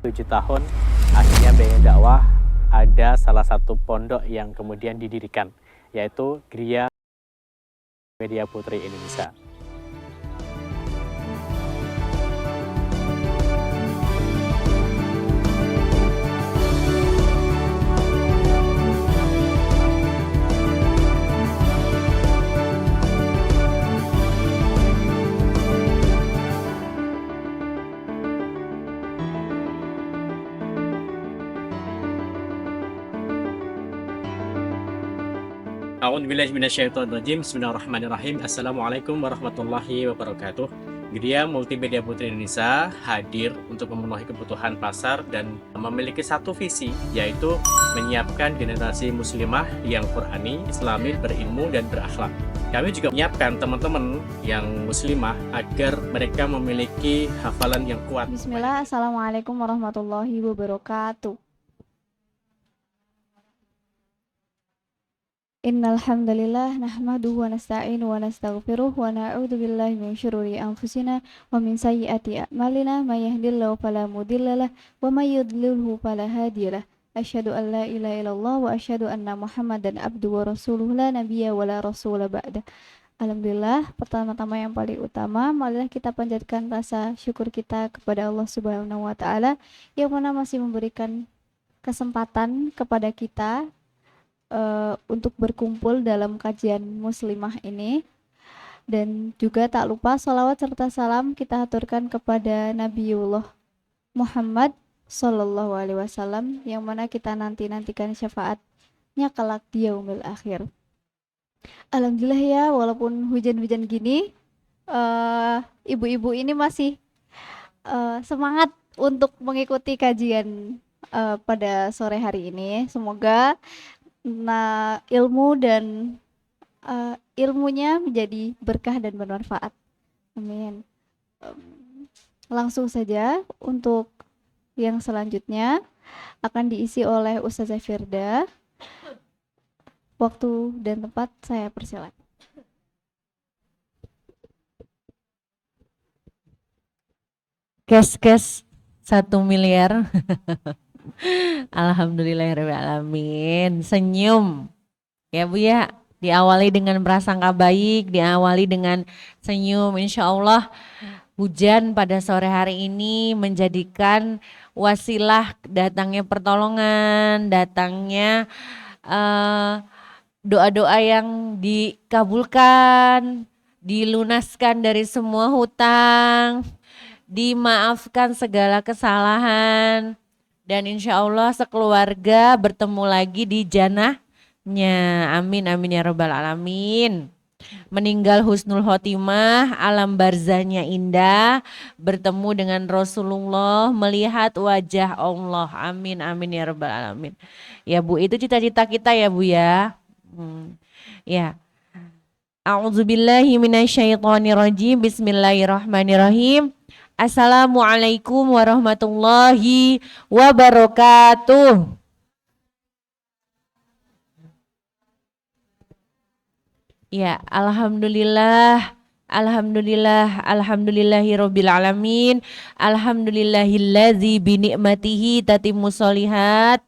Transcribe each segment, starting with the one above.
7 tahun, akhirnya Bank Dakwah ada salah satu pondok yang kemudian didirikan, yaitu Gria Media Putri Indonesia. A'udzubillahiminasyaitonirrajim. Bismillahirrahmanirrahim. Assalamualaikum warahmatullahi wabarakatuh. Gria Multimedia Putri Indonesia hadir untuk memenuhi kebutuhan pasar dan memiliki satu visi, yaitu menyiapkan generasi muslimah yang Qurani, Islami, berilmu, dan berakhlak. Kami juga menyiapkan teman-teman yang muslimah agar mereka memiliki hafalan yang kuat. Bismillah, Assalamualaikum warahmatullahi wabarakatuh. Innal hamdalillah nahmaduhu wa nasta'inu wa nastaghfiruh wa na'udzu billahi min syururi anfusina wa min sayyiati a'malina may yahdihillahu fala mudhillalah wa may yudlilhu fala hadiyalah. Asyhadu an la ilaha illallah wa asyhadu anna Muhammadan abduhu wa rasuluh la nabiyya wa la rasula ba'da. Alhamdulillah, pertama-tama yang paling utama, marilah kita panjatkan rasa syukur kita kepada Allah Subhanahu wa taala yang mana masih memberikan kesempatan kepada kita untuk berkumpul dalam kajian muslimah ini. Dan juga tak lupa salawat serta salam kita aturkan kepada Nabiullah Muhammad Sallallahu Alaihi Wasallam yang mana kita nantikan syafaatnya kelak di yaumil akhir. Alhamdulillah ya, walaupun hujan-hujan gini, ibu-ibu ini masih semangat untuk mengikuti kajian pada sore hari ini. Semoga ilmu dan ilmunya menjadi berkah dan bermanfaat. Amin. Langsung saja untuk yang selanjutnya akan diisi oleh Ustazah Firda. Waktu dan tempat saya persilakan. Kes 1 miliar. Alhamdulillahirrahmanirrahim. Senyum ya Bu ya, diawali dengan prasangka baik, diawali dengan senyum. Insya Allah hujan pada sore hari ini menjadikan wasilah datangnya pertolongan, datangnya doa-doa yang dikabulkan, dilunaskan dari semua hutang, dimaafkan segala kesalahan, dan insya Allah sekeluarga bertemu lagi di jannahnya. Amin amin ya rabbal alamin. Meninggal husnul khotimah, alam barzahnya indah, bertemu dengan Rasulullah, melihat wajah Allah. Amin amin ya rabbal alamin. Ya Bu, itu cita-cita kita ya Bu ya. Ya. A'udzubillahi minasyaitonirrajim. Bismillahirrahmanirrahim. Assalamualaikum warahmatullahi wabarakatuh. Ya, alhamdulillah, alhamdulillahirabbil alamin. Alhamdulillahillazi bi ni'matihi tatimmus sholihat.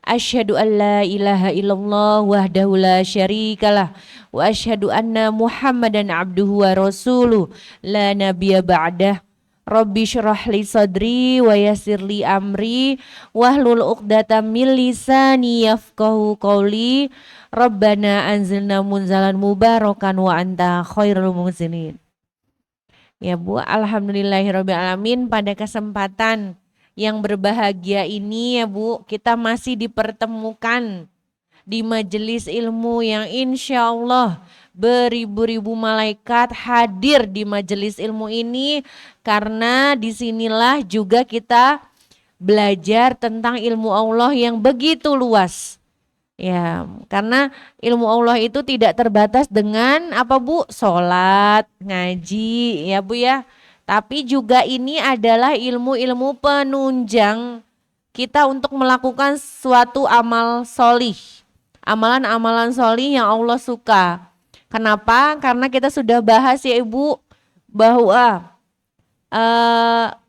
Asyhadu an la ilaha illallah wahdahu la syarikalah wa asyhadu anna Muhammadan abduhu wa rasuluh la nabiyya ba'dah. Rabbi syrah li sadri wa yassir li amri wahlul 'uqdatam min lisani yafqahu qawli. Rabbana anzilna munzalan mubarakan wa anta khairul munzilin. Ya Bu, alhamdulillahirabbil alamin, pada kesempatan yang berbahagia ini ya Bu, kita masih dipertemukan di majelis ilmu yang insya Allah beribu-ribu malaikat hadir di majelis ilmu ini, karena disinilah juga kita belajar tentang ilmu Allah yang begitu luas. Ya, karena ilmu Allah itu tidak terbatas dengan apa Bu? Sholat, ngaji ya Bu ya. Tapi juga ini adalah ilmu-ilmu penunjang kita untuk melakukan suatu amal solih. Amalan-amalan solih yang Allah suka. Kenapa? Karena kita sudah bahas ya Ibu bahwa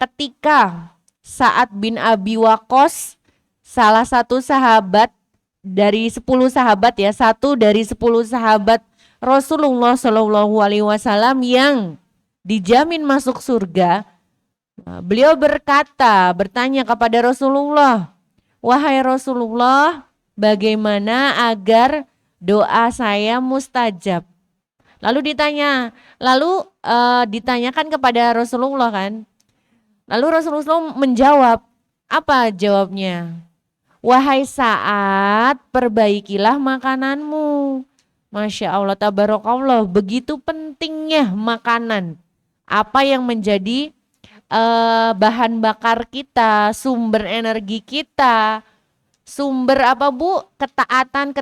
ketika Sa'ad bin Abi Waqqas, salah satu sahabat dari 10 sahabat ya, satu dari 10 sahabat Rasulullah Shallallahu Alaihi Wasallam yang dijamin masuk surga. Beliau bertanya kepada Rasulullah, wahai Rasulullah, bagaimana agar doa saya mustajab? Lalu ditanyakan kepada Rasulullah kan. Lalu Rasulullah menjawab, apa jawabnya? Wahai Sa'ad, perbaikilah makananmu. Masya Allah, tabarakallah, begitu pentingnya makanan. Apa yang menjadi bahan bakar kita, sumber energi kita, sumber apa Bu? Ketaatan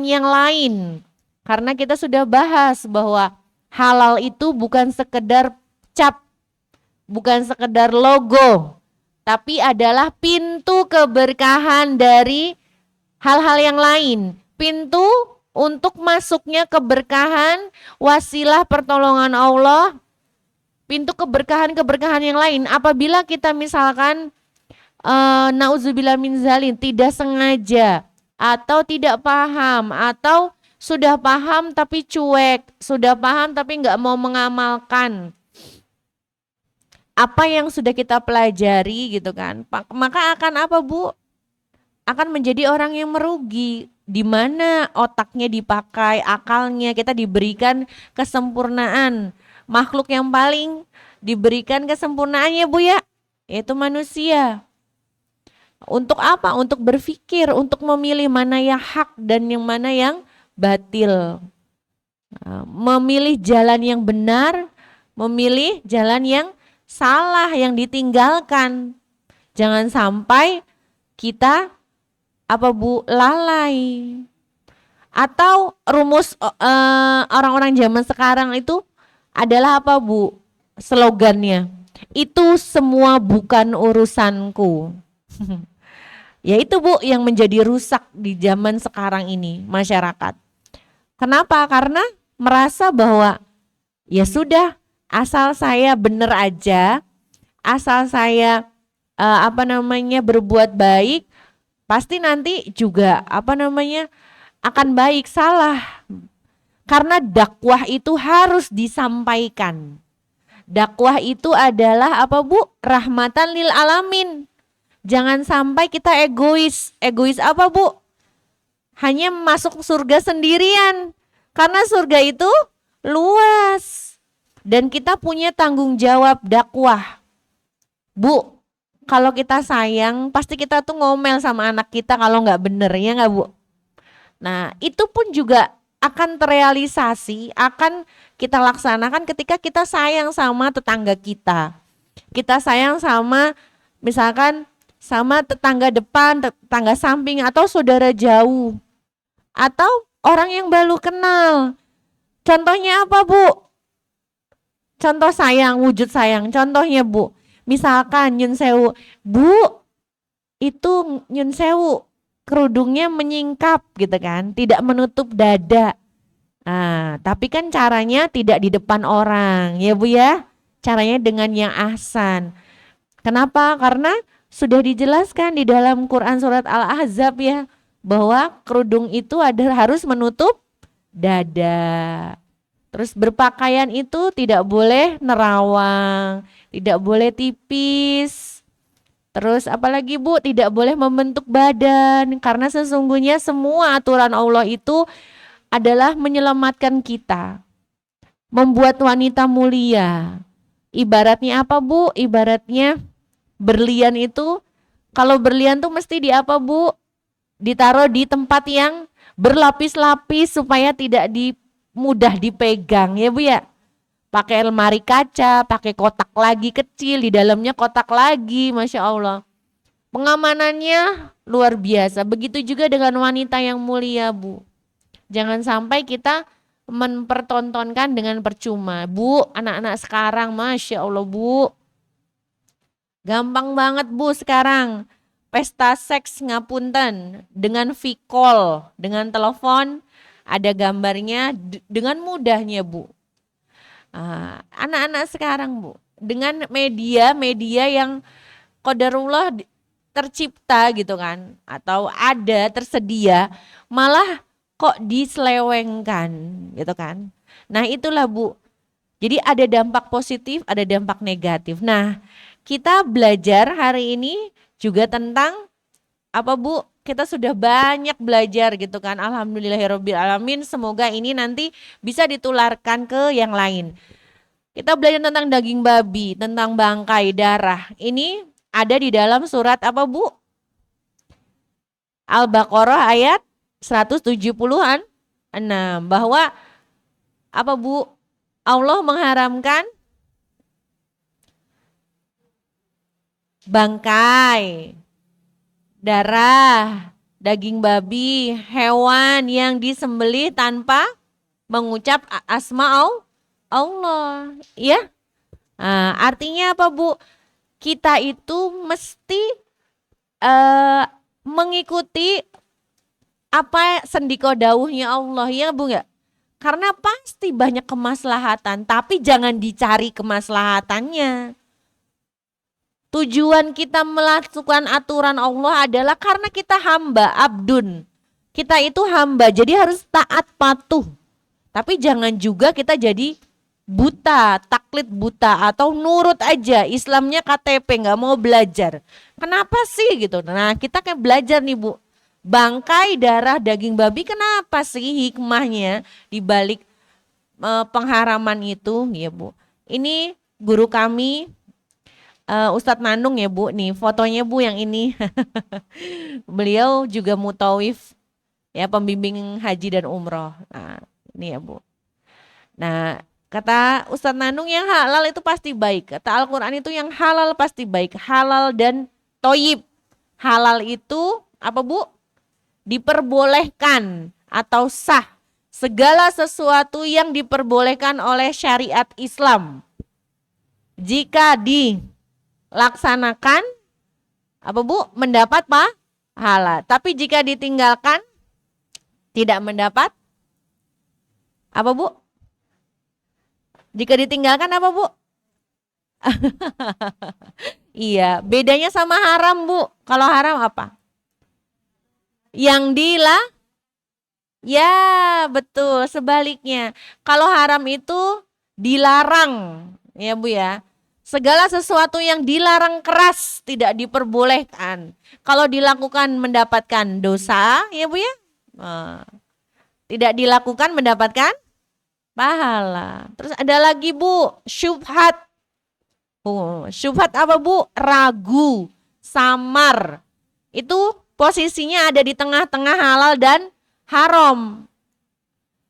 yang lain. Karena kita sudah bahas bahwa halal itu bukan sekedar cap, bukan sekedar logo, tapi adalah pintu keberkahan dari hal-hal yang lain. Pintu untuk masuknya keberkahan, wasilah pertolongan Allah, pintu keberkahan-keberkahan yang lain. Apabila kita misalkan nauzubillah min zalik, tidak sengaja atau tidak paham, atau sudah paham tapi cuek, sudah paham tapi nggak mau mengamalkan apa yang sudah kita pelajari gitu kan, maka akan apa Bu? Akan menjadi orang yang merugi. Di mana otaknya dipakai, akalnya, kita diberikan kesempurnaan. Makhluk yang paling diberikan kesempurnaannya Bu ya, yaitu manusia. Untuk apa? Untuk berpikir, untuk memilih mana yang hak dan yang mana yang batil. Memilih jalan yang benar, memilih jalan yang salah, yang ditinggalkan. Jangan sampai kita lalai. Atau rumus orang-orang zaman sekarang itu adalah apa Bu? Slogannya, itu semua bukan urusanku. Ya itu Bu yang menjadi rusak di zaman sekarang ini masyarakat. Kenapa? Karena merasa bahwa ya sudah, asal saya benar aja, asal saya berbuat baik, pasti nanti juga akan baik. Salah. Karena dakwah itu harus disampaikan. Dakwah itu adalah apa Bu? Rahmatan lil alamin. Jangan sampai kita egois. Egois apa Bu? Hanya masuk surga sendirian. Karena surga itu luas. Dan kita punya tanggung jawab dakwah. Bu, kalau kita sayang, pasti kita tuh ngomel sama anak kita kalau nggak bener, ya nggak Bu? Nah, itu pun juga akan terrealisasi, akan kita laksanakan ketika kita sayang sama tetangga kita. Kita sayang sama, misalkan sama tetangga depan, tetangga samping, atau saudara jauh, atau orang yang baru kenal. Contohnya apa Bu? Contoh sayang, wujud sayang. Contohnya Bu, misalkan nyun sewu, Bu, itu nyun sewu, kerudungnya menyingkap gitu kan, tidak menutup dada. Nah, tapi kan caranya tidak di depan orang, ya Bu ya. Caranya dengan yang ahsan. Kenapa? Karena sudah dijelaskan di dalam Quran surat Al-Ahzab ya, bahwa kerudung itu harus menutup dada. Terus berpakaian itu tidak boleh nerawang, tidak boleh tipis. Terus apalagi Bu, tidak boleh membentuk badan, karena sesungguhnya semua aturan Allah itu adalah menyelamatkan kita, membuat wanita mulia. Ibaratnya apa Bu? Ibaratnya berlian itu, kalau berlian tuh mesti di apa Bu? Ditaruh di tempat yang berlapis-lapis supaya tidak mudah dipegang ya Bu ya. Pakai lemari kaca, pakai kotak lagi kecil, di dalamnya kotak lagi, Masya Allah. Pengamanannya luar biasa. Begitu juga dengan wanita yang mulia Bu. Jangan sampai kita mempertontonkan dengan percuma. Bu, anak-anak sekarang Masya Allah Bu, gampang banget Bu sekarang. Pesta seks ngapunten dengan V-call, dengan telepon, ada gambarnya dengan mudahnya Bu. Anak-anak sekarang Bu, dengan media yang qadarullah tercipta gitu kan, atau ada tersedia, malah kok diselewengkan gitu kan. Nah itulah Bu, jadi ada dampak positif, ada dampak negatif. Nah kita belajar hari ini juga tentang apa Bu? Kita sudah banyak belajar gitu kan. Alhamdulillahirabbil alamin. Semoga ini nanti bisa ditularkan ke yang lain. Kita belajar tentang daging babi, tentang bangkai, darah. Ini ada di dalam surat apa Bu? Al-Baqarah ayat 170-an 6, bahwa apa Bu? Allah mengharamkan bangkai, darah, daging babi, hewan yang disembelih tanpa mengucap asma Allah, ya. Nah, artinya apa Bu? Kita itu mesti mengikuti apa sendiko dawuhnya Allah, ya Bu nggak? Karena pasti banyak kemaslahatan, tapi jangan dicari kemaslahatannya. Tujuan kita melakukan aturan Allah adalah karena kita hamba, abdun. Kita itu hamba, jadi harus taat patuh. Tapi jangan juga kita jadi buta, taklid buta, atau nurut aja. Islamnya KTP, nggak mau belajar. Kenapa sih gitu? Nah kita kayak belajar nih Bu. Bangkai, darah, daging babi, kenapa sih hikmahnya dibalik pengharaman itu, ya Bu? Ini guru kami, Ustadz Nanung ya Bu, nih fotonya Bu yang ini. Beliau juga mutawif, ya, pembimbing haji dan umroh. Nah ini ya Bu. Nah kata Ustadz Nanung, yang halal itu pasti baik. Kata Al-Quran itu yang halal pasti baik. Halal dan toyib. Halal itu apa Bu? Diperbolehkan atau sah. Segala sesuatu yang diperbolehkan oleh syariat Islam, jika dilaksanakan apa Bu? Mendapat pahala. Tapi jika ditinggalkan tidak mendapat apa Bu? Jika ditinggalkan apa Bu? Iya, bedanya sama haram Bu. Kalau haram apa? Yang ya betul, sebaliknya. Kalau haram itu dilarang, ya Bu ya. Segala sesuatu yang dilarang keras tidak diperbolehkan. Kalau dilakukan mendapatkan dosa, ya Bu ya. Tidak dilakukan mendapatkan pahala. Terus ada lagi Bu, syubhat. Syubhat apa Bu? Ragu, samar. Itu posisinya ada di tengah-tengah halal dan haram.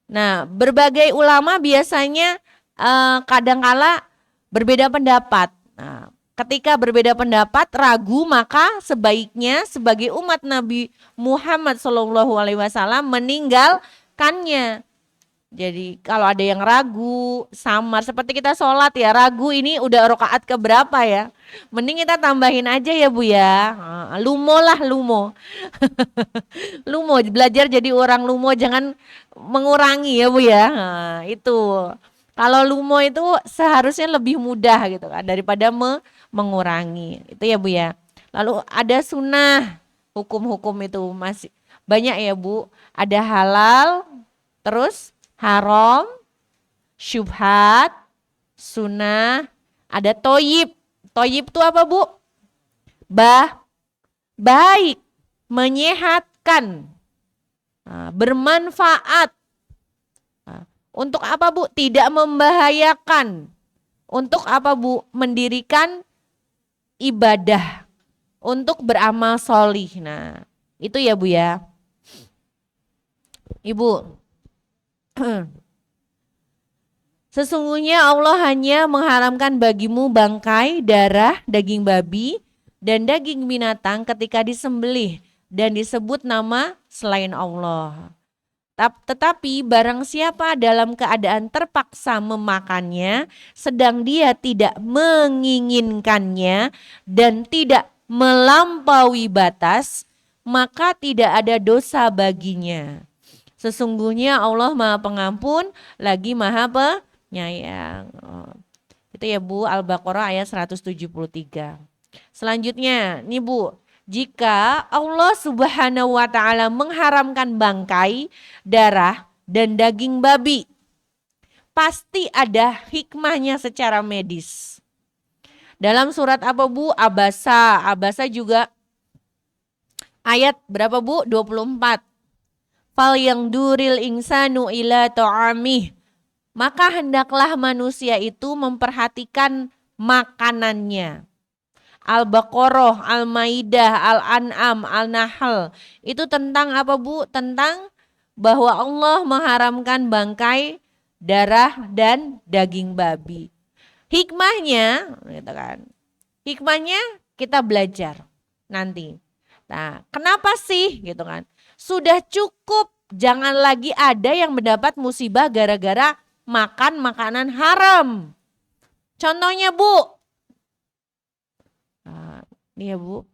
Nah, berbagai ulama biasanya kadangkala berbeda pendapat. Nah, ketika berbeda pendapat, ragu, maka sebaiknya sebagai umat Nabi Muhammad SAW meninggalkannya. Jadi kalau ada yang ragu, samar, seperti kita sholat ya, ragu ini udah rakaat keberapa ya, mending kita tambahin aja ya Bu ya. Lumo lah, lumo. Lumo, belajar jadi orang lumo, jangan mengurangi ya Bu ya. Nah, itu kalau lumo itu seharusnya lebih mudah gitu kan daripada mengurangi, itu ya Bu ya. Lalu ada sunnah, hukum-hukum itu masih banyak ya Bu. Ada halal, terus haram, syubhat, sunnah, ada toyib. Toyib itu apa Bu? Baik, menyehatkan, bermanfaat. Untuk apa Bu? Tidak membahayakan. Untuk apa Bu? Mendirikan ibadah, untuk beramal solih. Nah itu ya Bu ya. Ibu, sesungguhnya Allah hanya mengharamkan bagimu bangkai, darah, daging babi, dan daging binatang ketika disembelih dan disebut nama selain Allah. Tetapi barang siapa dalam keadaan terpaksa memakannya, sedang dia tidak menginginkannya dan tidak melampaui batas, maka tidak ada dosa baginya. Sesungguhnya Allah Maha Pengampun lagi Maha Penyayang. Itu ya Bu, Al-Baqarah ayat 173. Selanjutnya, nih Bu, jika Allah Subhanahu wa taala mengharamkan bangkai, darah, dan daging babi, pasti ada hikmahnya secara medis. Dalam surat apa Bu? Abasa. Abasa juga ayat berapa Bu? 24. Fal yang duril insanu ila ta'amih. Maka hendaklah manusia itu memperhatikan makanannya. Al-Baqarah, Al-Maidah, Al-An'am, Al-Nahl. Itu tentang apa Bu? Tentang bahwa Allah mengharamkan bangkai, darah, dan daging babi. Hikmahnya, gitu kan. Hikmahnya kita belajar nanti. Nah, kenapa sih gitu kan? Sudah cukup, jangan lagi ada yang mendapat musibah gara-gara makan makanan haram. Contohnya Bu, nah, nih ya Bu,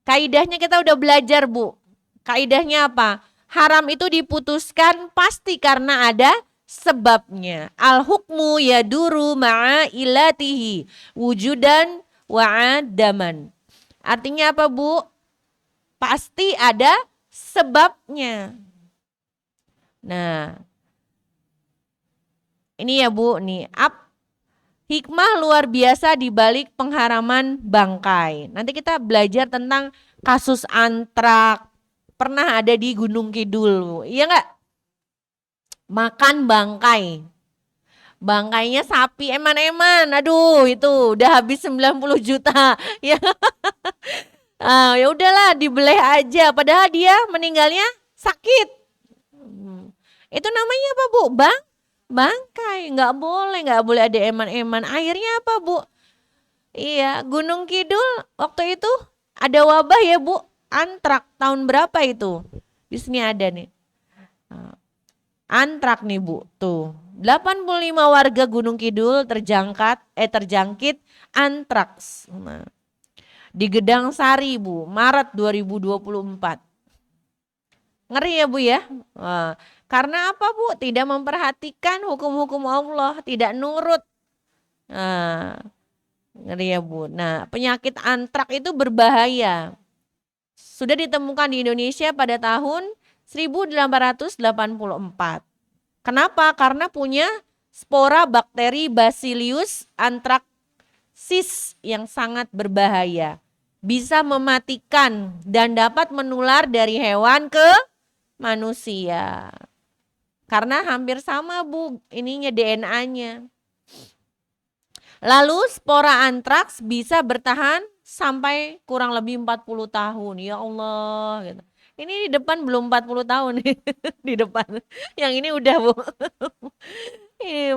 kaidahnya kita udah belajar Bu. Kaidahnya apa? Haram itu diputuskan pasti karena ada sebabnya. Al hukmu yaduru ma'a ilatihi wujudan wa adaman. Artinya apa Bu? Pasti ada sebabnya. Nah, ini ya Bu, nih hikmah luar biasa di balik pengharaman bangkai. Nanti kita belajar tentang kasus antrak. Pernah ada di Gunung Kidul, Bu. Iya nggak? Makan bangkai. Bangkainya sapi eman-eman. Aduh, itu udah habis 90 juta. Ya. Ya udahlah dibeleh aja. Padahal dia meninggalnya sakit. Itu namanya apa Bu? Bangkai. Nggak boleh ada eman-eman. Akhirnya apa Bu? Iya, Gunung Kidul waktu itu ada wabah ya Bu. Antrak tahun berapa itu? Di sini ada nih. Antrak nih Bu. Tuh. 85 warga Gunung Kidul terjangkit antraks. Nah, di Gedang Sari Bu, Maret 2024. Ngeri ya Bu ya. Karena apa Bu? Tidak memperhatikan hukum-hukum Allah, tidak nurut. Ngeri ya Bu. Nah, penyakit antrak itu berbahaya. Sudah ditemukan di Indonesia pada tahun 1884. Kenapa? Karena punya spora bakteri Bacillus anthracis yang sangat berbahaya. Bisa mematikan dan dapat menular dari hewan ke manusia. Karena hampir sama Bu, ininya DNA-nya. Lalu spora antraks bisa bertahan sampai kurang lebih 40 tahun. Ya Allah gitu. Ini di depan belum 40 tahun nih. Di depan. Yang ini udah Bu.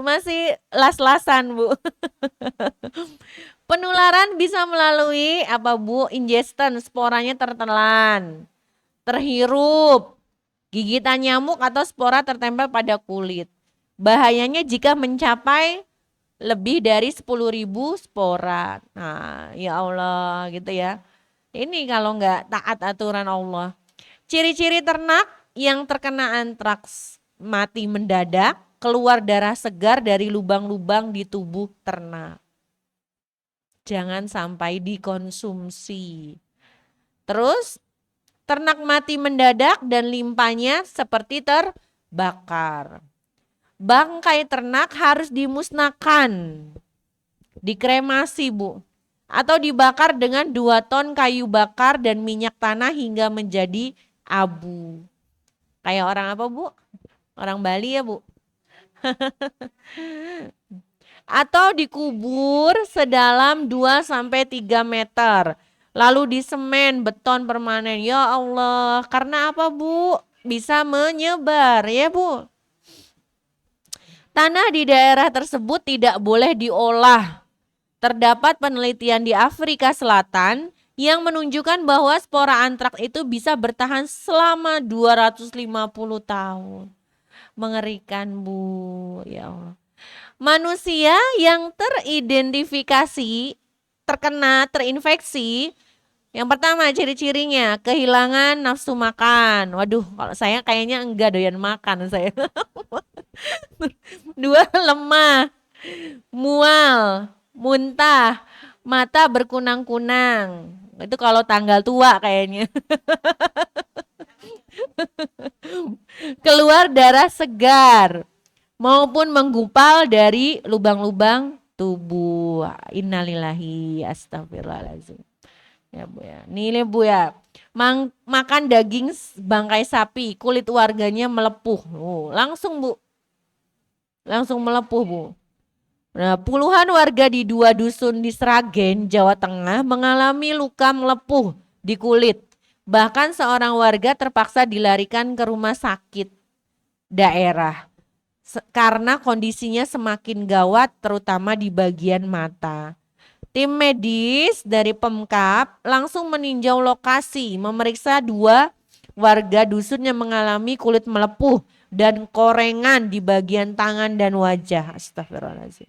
Masih las-lasan Bu. Penularan bisa melalui apa Bu? Ingestion, sporanya tertelan, terhirup, gigitan nyamuk atau spora tertempel pada kulit. Bahayanya jika mencapai lebih dari 10.000 spora. Nah, ya Allah gitu ya. Ini kalau nggak taat aturan Allah. Ciri-ciri ternak yang terkena antraks: mati mendadak, keluar darah segar dari lubang-lubang di tubuh ternak. Jangan sampai dikonsumsi. Terus ternak mati mendadak dan limpanya seperti terbakar. Bangkai ternak harus dimusnahkan, dikremasi Bu, atau dibakar dengan 2 ton kayu bakar dan minyak tanah hingga menjadi abu. Kayak orang apa Bu? Orang Bali ya Bu. Atau dikubur sedalam 2-3 meter. Lalu disemen beton permanen. Ya Allah, karena apa Bu? Bisa menyebar ya Bu. Tanah di daerah tersebut tidak boleh diolah. Terdapat penelitian di Afrika Selatan yang menunjukkan bahwa spora antraks itu bisa bertahan selama 250 tahun. Mengerikan Bu, ya Allah. Manusia yang teridentifikasi terinfeksi, yang pertama ciri-cirinya kehilangan nafsu makan. Waduh, kalau saya kayaknya enggak doyan makan saya. 2, lemah, mual, muntah, mata berkunang-kunang. Itu kalau tanggal tua kayaknya. Keluar darah segar maupun menggupal dari lubang-lubang tubuh. Innalillahi astagfirullahaladzim. Ya Bu ya. Nih Bu ya. Makan daging bangkai sapi, kulit warganya melepuh. Langsung Bu. Langsung melepuh Bu. Nah, puluhan warga di 2 dusun di Sragen, Jawa Tengah mengalami luka melepuh di kulit. Bahkan seorang warga terpaksa dilarikan ke rumah sakit daerah karena kondisinya semakin gawat terutama di bagian mata. Tim medis dari Pemkab langsung meninjau lokasi, memeriksa 2 warga dusun yang mengalami kulit melepuh dan korengan di bagian tangan dan wajah. Astagfirullahaladzim.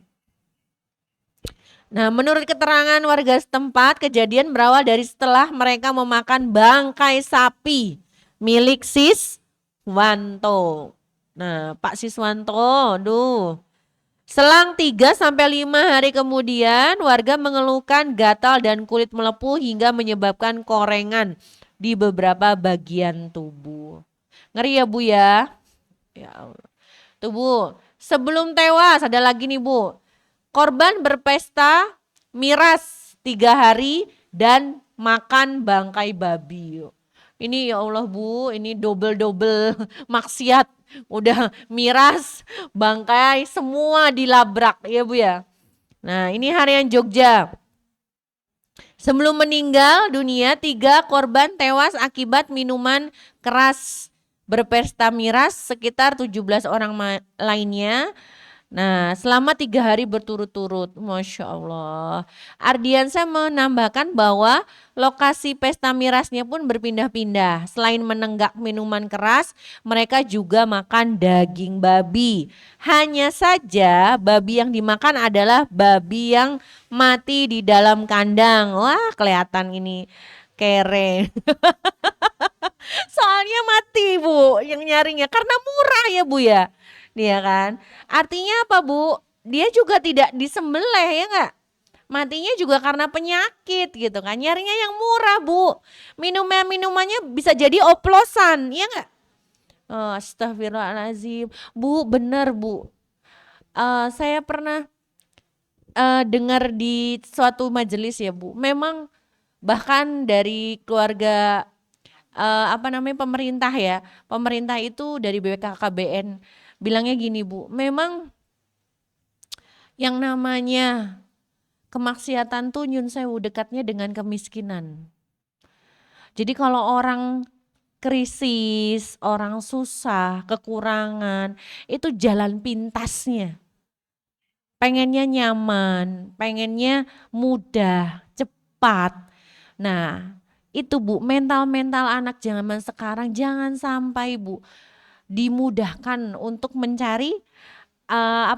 Nah, menurut keterangan warga setempat, kejadian berawal dari setelah mereka memakan bangkai sapi milik Siswanto. Nah, Pak Siswanto, selang 3-5 hari kemudian, warga mengeluhkan gatal dan kulit melepuh hingga menyebabkan korengan di beberapa bagian tubuh. Ngeri ya Bu ya? Ya Allah. Tuh Bu, sebelum tewas ada lagi nih Bu. Korban berpesta miras 3 hari dan makan bangkai babi. Ini ya Allah Bu, ini double-double maksiat. Udah miras, bangkai, semua dilabrak ya Bu ya. Nah ini harian Jogja. Sebelum meninggal dunia, 3 korban tewas akibat minuman keras. Berpesta miras sekitar 17 orang lainnya. Nah, selama 3 hari berturut-turut, Masya Allah. Ardiansyah menambahkan bahwa lokasi pesta mirasnya pun berpindah-pindah. Selain menenggak minuman keras, mereka juga makan daging babi. Hanya saja babi yang dimakan adalah babi yang mati di dalam kandang. Wah, kelihatan ini kere. Soalnya mati Bu yang nyarinya karena murah ya Bu ya. Dia kan. Artinya apa Bu? Dia juga tidak disembelih ya enggak? Matinya juga karena penyakit gitu kan. Nyarinya yang murah Bu. Minumannya bisa jadi oplosan ya enggak? Oh, astagfirullahaladzim. Bu benar Bu. Saya pernah dengar di suatu majelis ya Bu. Memang bahkan dari keluarga pemerintah ya. Pemerintah itu dari BKKBN bilangnya gini Bu, memang yang namanya kemaksiatan tuh nyun sewu dekatnya dengan kemiskinan. Jadi kalau orang krisis, orang susah, kekurangan, itu jalan pintasnya. Pengennya nyaman, pengennya mudah, cepat. Nah, itu Bu, mental-mental anak zaman sekarang jangan sampai Bu dimudahkan untuk mencari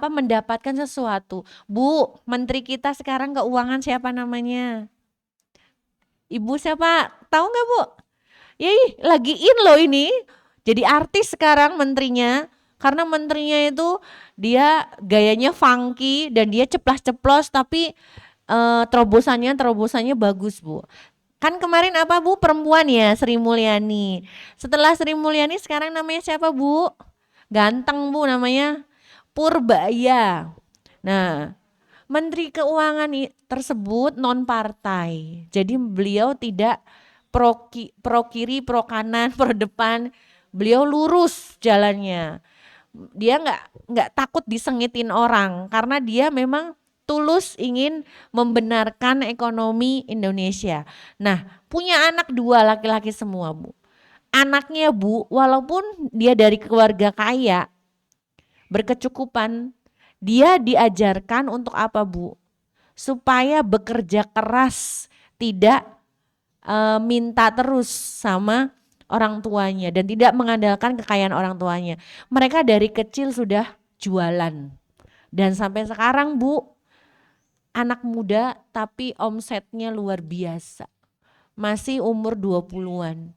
mendapatkan sesuatu. Bu, menteri kita sekarang keuangan siapa namanya? Ibu siapa? Tahu nggak Bu? Ya lagi in loh ini. Jadi artis sekarang menterinya. Karena menterinya itu dia gayanya funky dan dia ceplas-ceplos tapi terobosannya bagus Bu. Kan kemarin apa Bu, perempuan ya, Sri Mulyani. Setelah Sri Mulyani sekarang namanya siapa Bu? Ganteng Bu namanya, Purbaya. Nah, Menteri Keuangan tersebut non partai. Jadi beliau tidak pro kiri, pro kanan, pro depan. Beliau lurus jalannya. Dia nggak takut disengitin orang karena dia memang tulus ingin membenarkan ekonomi Indonesia. Nah, punya anak 2 laki-laki semua Bu. Anaknya Bu, walaupun dia dari keluarga kaya, berkecukupan, dia diajarkan untuk apa Bu? Supaya bekerja keras, tidak minta terus sama orang tuanya dan tidak mengandalkan kekayaan orang tuanya. Mereka dari kecil sudah jualan. Dan sampai sekarang Bu, anak muda tapi omsetnya luar biasa. Masih umur 20-an.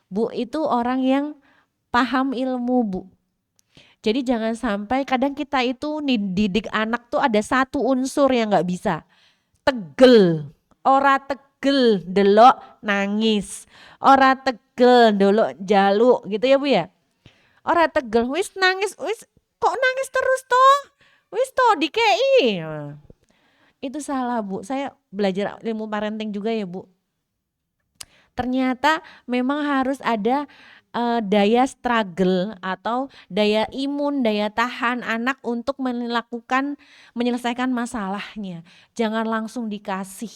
Bu itu orang yang paham ilmu Bu. Jadi jangan sampai kadang kita itu didik anak tuh ada satu unsur yang gak bisa. tegel, ora tegel delok nangis, ora tegel delok jaluk gitu ya Bu ya. Ora tegel wis nangis, wis kok nangis terus toh? Wis toh dikei. Nah, itu salah Bu. Saya belajar ilmu parenting juga ya Bu. Ternyata memang harus ada daya struggle atau daya imun, daya tahan anak untuk menyelesaikan masalahnya. Jangan langsung dikasih,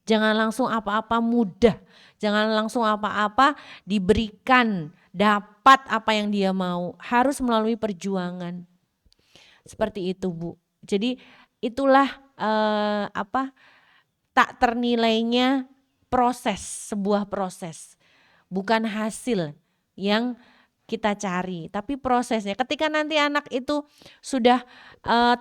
jangan langsung apa-apa mudah, jangan langsung apa-apa diberikan, dapat apa yang dia mau, harus melalui perjuangan. Seperti itu Bu. Jadi itulah tak ternilainya sebuah proses, bukan hasil yang kita cari, tapi prosesnya. Ketika nanti anak itu sudah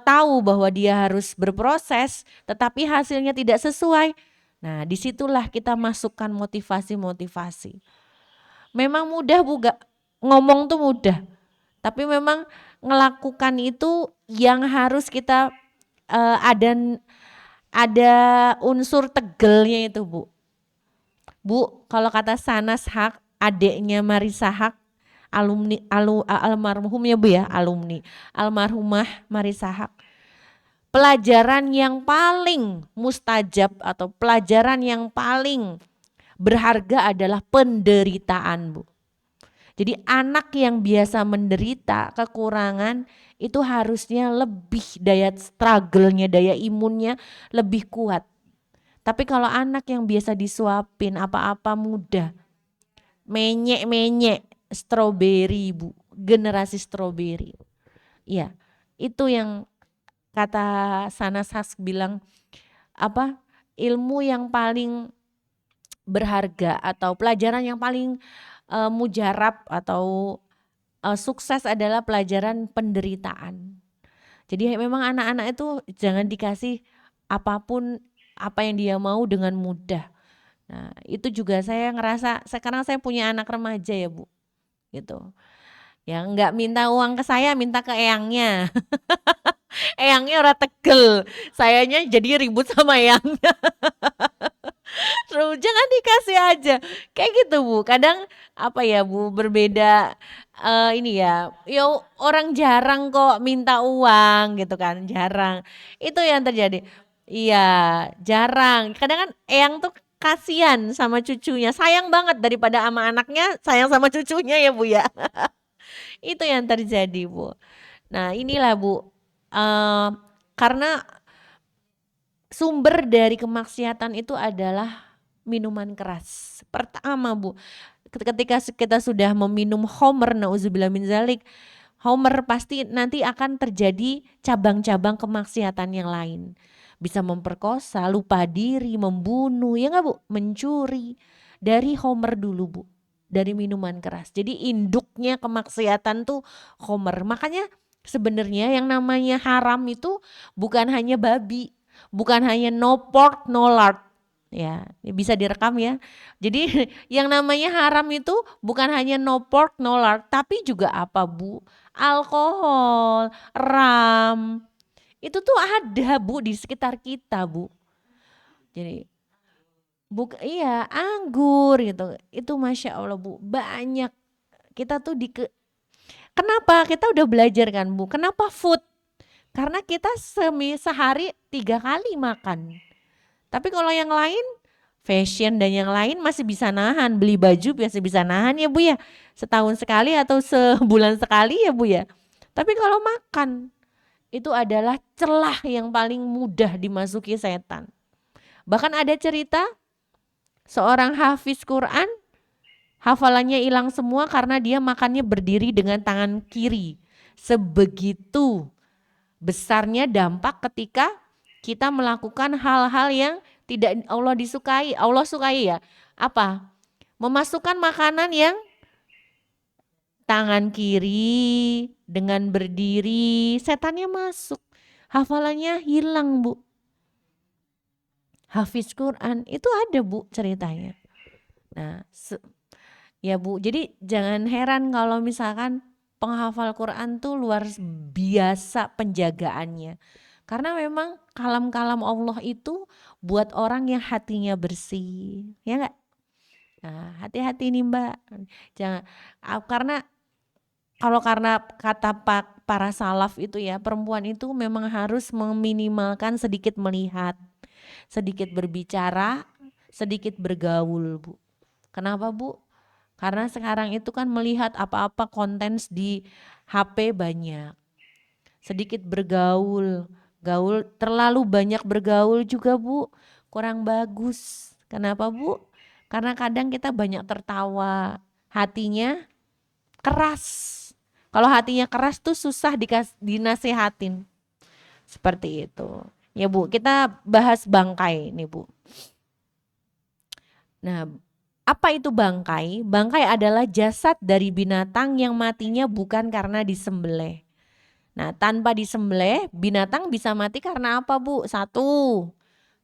tahu bahwa dia harus berproses, tetapi hasilnya tidak sesuai, nah disitulah kita masukkan motivasi-motivasi. Memang mudah Bu, ngomong tuh mudah, tapi memang ngelakukan itu yang harus kita ada unsur tegelnya itu Bu. Bu, kalau kata Sanas Haq, adiknya Marisa Haq, almarhum ya Bu ya, almarhumah Marisa Haq. Pelajaran yang paling mustajab atau pelajaran yang paling berharga adalah penderitaan Bu. Jadi anak yang biasa menderita kekurangan itu harusnya lebih daya struggle-nya, daya imunnya lebih kuat. Tapi kalau anak yang biasa disuapin apa-apa mudah, menyek-menyek, stroberi Bu, generasi stroberi. Iya, itu yang kata Sanas Haq bilang ilmu yang paling berharga atau pelajaran yang paling mujarab atau sukses adalah pelajaran penderitaan. Jadi memang anak-anak itu jangan dikasih apapun apa yang dia mau dengan mudah. Nah, itu juga saya ngerasa sekarang saya punya anak remaja ya Bu, gitu. Ya nggak minta uang ke saya, minta ke eyangnya. Eyangnya ora tegel, sayanya jadi ribut sama eyangnya. Jangan dikasih aja, kayak gitu Bu. Kadang Bu, berbeda ini ya orang jarang kok minta uang gitu kan, jarang. Itu yang terjadi. Iya, jarang. Kadang kan eyang tuh kasihan sama cucunya, sayang banget daripada sama anaknya, sayang sama cucunya ya Bu ya. Itu yang terjadi Bu. Nah inilah Bu, karena sumber dari kemaksiatan itu adalah minuman keras. Pertama Bu, ketika kita sudah meminum khamr, nauzubillah min zalik, khamr pasti nanti akan terjadi cabang-cabang kemaksiatan yang lain. Bisa memperkosa, lupa diri, membunuh, ya enggak Bu? Mencuri. Dari khamr dulu Bu, dari minuman keras. Jadi induknya kemaksiatan tuh khamr. Makanya sebenarnya yang namanya haram itu bukan hanya babi, bukan hanya no pork no lard. Ya, bisa direkam ya. Jadi yang namanya haram itu bukan hanya no pork no lard, tapi juga apa Bu? Alkohol, ram. Itu tuh ada Bu di sekitar kita Bu. Jadi iya anggur gitu. Itu Masya Allah Bu, banyak. Kita tuh kenapa? Kita udah belajar kan Bu, kenapa food? Karena kita sehari 3 kali makan. Tapi kalau yang lain, fashion dan yang lain masih bisa nahan, beli baju masih bisa nahan ya Bu ya. Setahun sekali atau sebulan sekali ya Bu ya. Tapi kalau makan, itu adalah celah yang paling mudah dimasuki setan. Bahkan ada cerita seorang hafiz Quran, hafalannya hilang semua karena dia makannya berdiri dengan tangan kiri. Sebegitu besarnya dampak ketika kita melakukan hal-hal yang tidak Allah disukai. Allah sukai ya, memasukkan makanan yang tangan kiri dengan berdiri, setannya masuk, hafalannya hilang Bu. Hafiz Quran itu ada Bu ceritanya. Nah ya Bu, jadi jangan heran kalau misalkan penghafal Quran tuh luar biasa penjagaannya. Karena memang kalam-kalam Allah itu buat orang yang hatinya bersih, ya enggak? Nah, hati-hati nih Mbak. Jangan karena karena kata para salaf itu ya, perempuan itu memang harus meminimalkan sedikit melihat, sedikit berbicara, sedikit bergaul, Bu. Kenapa, Bu? Karena sekarang itu kan melihat apa-apa konten di HP banyak. Sedikit bergaul, terlalu banyak bergaul juga, Bu, kurang bagus. Kenapa, Bu? Karena kadang kita banyak tertawa, hatinya keras. Kalau hatinya keras tuh susah dinasehatin. Seperti itu. Ya Bu, kita bahas bangkai nih Bu. Nah, apa itu bangkai? Bangkai adalah jasad dari binatang yang matinya bukan karena disembelih. Nah, tanpa disembelih, binatang bisa mati karena apa Bu? 1,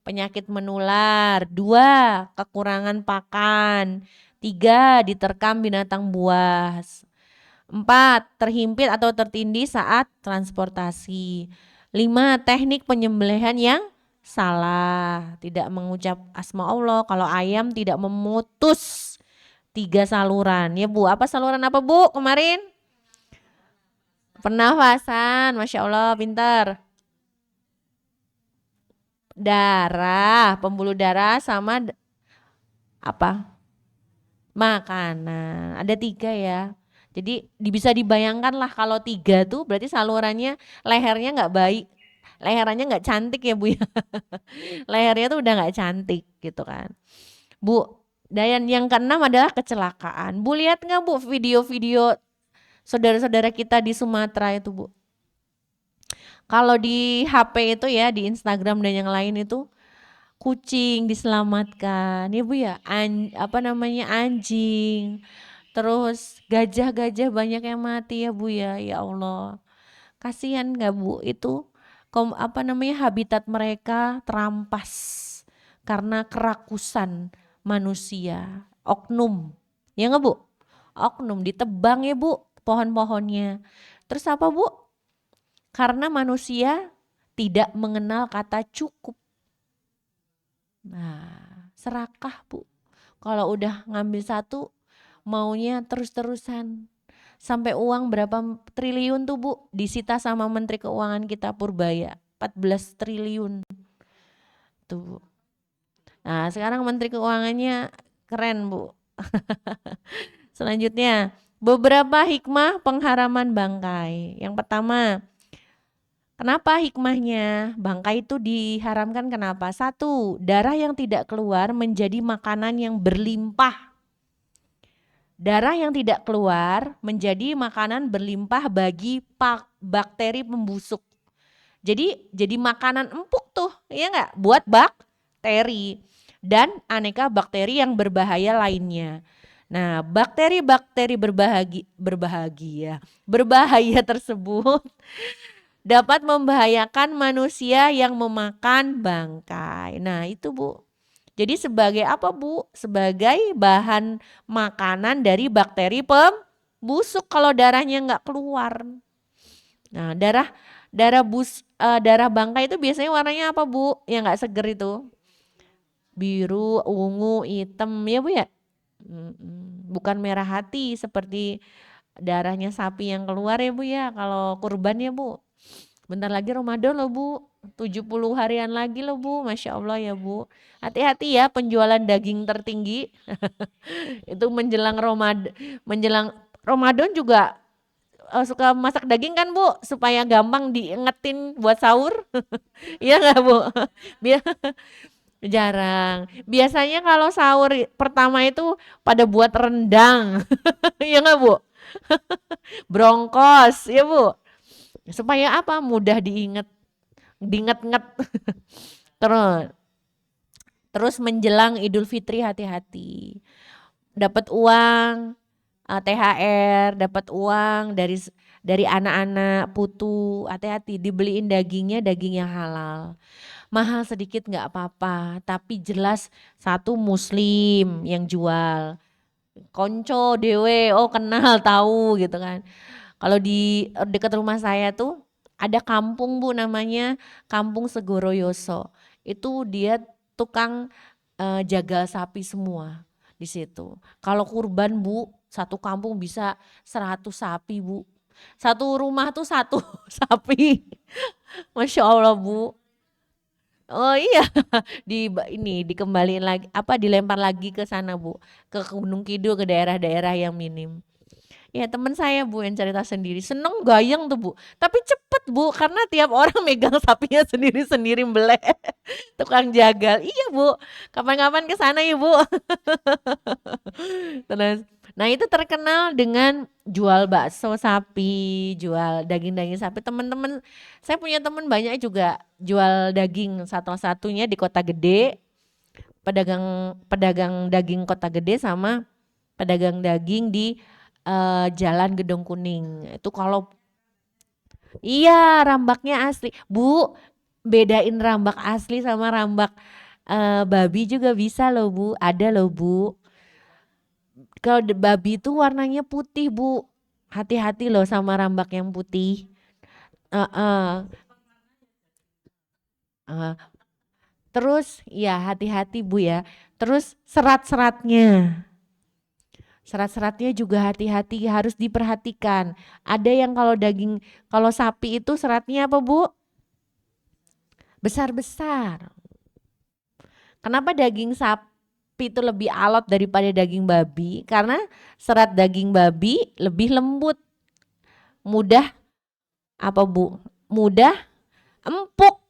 penyakit menular. 2, kekurangan pakan. 3, diterkam binatang buas. 4, terhimpit atau tertindih saat transportasi. 5, teknik penyembelihan yang salah, tidak mengucap asma Allah. Kalau ayam tidak memutus 3 saluran. Ya Bu, apa saluran apa Bu kemarin? Pernafasan, Masya Allah, pintar. Darah, pembuluh darah sama apa? Makanan. Ada 3 ya. Jadi bisa dibayangkan lah kalau 3 tuh berarti salurannya, lehernya nggak baik, leherannya nggak cantik ya Bu ya. Lehernya tuh udah nggak cantik gitu kan. Bu, dan yang keenam adalah kecelakaan. Bu lihat nggak Bu video-video saudara-saudara kita di Sumatera itu Bu. Kalau di HP itu ya, di Instagram dan yang lain itu kucing diselamatkan ya Bu ya, anjing, terus gajah-gajah banyak yang mati ya Bu ya, ya Allah. Kasihan nggak Bu itu habitat mereka terampas karena kerakusan manusia, oknum. Ya nggak Bu? Oknum ditebang ya Bu pohon-pohonnya. Terus apa Bu? Karena manusia tidak mengenal kata cukup. Nah, serakah Bu. Kalau udah ngambil satu, maunya terus-terusan. Sampai uang berapa triliun tuh Bu, disita sama Menteri Keuangan kita Purbaya. 14 triliun. Tuh Bu. Nah, sekarang Menteri Keuangannya keren Bu. Selanjutnya, beberapa hikmah pengharaman bangkai. Yang pertama, kenapa hikmahnya? Bangkai itu diharamkan kenapa? 1, darah yang tidak keluar menjadi makanan yang berlimpah. Darah yang tidak keluar menjadi makanan berlimpah bagi bakteri pembusuk. Jadi makanan empuk tuh, ya enggak? Buat bakteri dan aneka bakteri yang berbahaya lainnya. Nah, bakteri-bakteri berbahaya tersebut dapat membahayakan manusia yang memakan bangkai. Nah, itu Bu. Jadi sebagai apa Bu? Sebagai bahan makanan dari bakteri pembusuk kalau darahnya nggak keluar. Nah, darah bangkai itu biasanya warnanya apa Bu? Yang nggak seger itu? Biru, ungu, hitam ya Bu ya? Bukan merah hati seperti darahnya sapi yang keluar ya Bu ya, kalau kurban ya Bu. Bentar lagi Ramadan loh Bu, 70 harian lagi loh Bu, Masya Allah ya Bu. Hati-hati ya penjualan daging tertinggi. Itu menjelang Ramadan juga suka masak daging kan Bu, supaya gampang diingetin buat sahur. Iya nggak Bu? Biar jarang. Biasanya kalau sahur pertama itu pada buat rendang. Iya nggak Bu? Bronkos ya Bu. Supaya apa? Mudah diinget-nget. Terus menjelang Idul Fitri hati-hati. Dapat uang THR, dapat uang dari anak-anak putu, hati-hati dibeliin dagingnya daging yang halal. Mahal sedikit nggak apa-apa, tapi jelas satu muslim yang jual. Konco dewe, oh kenal tahu gitu kan. Kalau di dekat rumah saya tuh Ada kampung Bu namanya Kampung Segoroyoso. Itu dia tukang jagal sapi semua di situ. Kalau kurban Bu, satu kampung bisa 100 sapi Bu. Satu rumah tuh satu sapi. Masya Allah Bu. Oh iya, ini dikembaliin lagi apa dilempar lagi ke sana Bu, ke Gunung Kidul ke daerah-daerah yang minim. Ya teman saya Bu yang cerita sendiri, seneng gayeng tuh Bu, tapi cepet Bu karena tiap orang megang sapinya sendiri-sendiri beleh. Tukang jagal, iya Bu, kapan-kapan ke sana ya Bu. Terus, nah itu terkenal dengan jual bakso sapi, jual daging-daging sapi. Teman-teman, saya punya teman banyak juga jual daging. Satu-satunya di Kota Gede, pedagang pedagang daging Kota Gede sama pedagang daging di Jalan Gedong Kuning. Itu kalau iya rambaknya asli, Bu. Bedain rambak asli sama rambak babi juga bisa loh Bu, ada loh Bu. Kalau babi itu warnanya putih Bu, hati-hati loh sama rambak yang putih. Heeh, heeh. Terus ya hati-hati Bu ya. Terus serat-seratnya. Serat-seratnya juga hati-hati harus diperhatikan. Ada yang kalau sapi itu seratnya apa Bu? Besar-besar. Kenapa daging sapi itu lebih alot daripada daging babi? Karena serat daging babi lebih lembut, mudah apa Bu? Mudah empuk.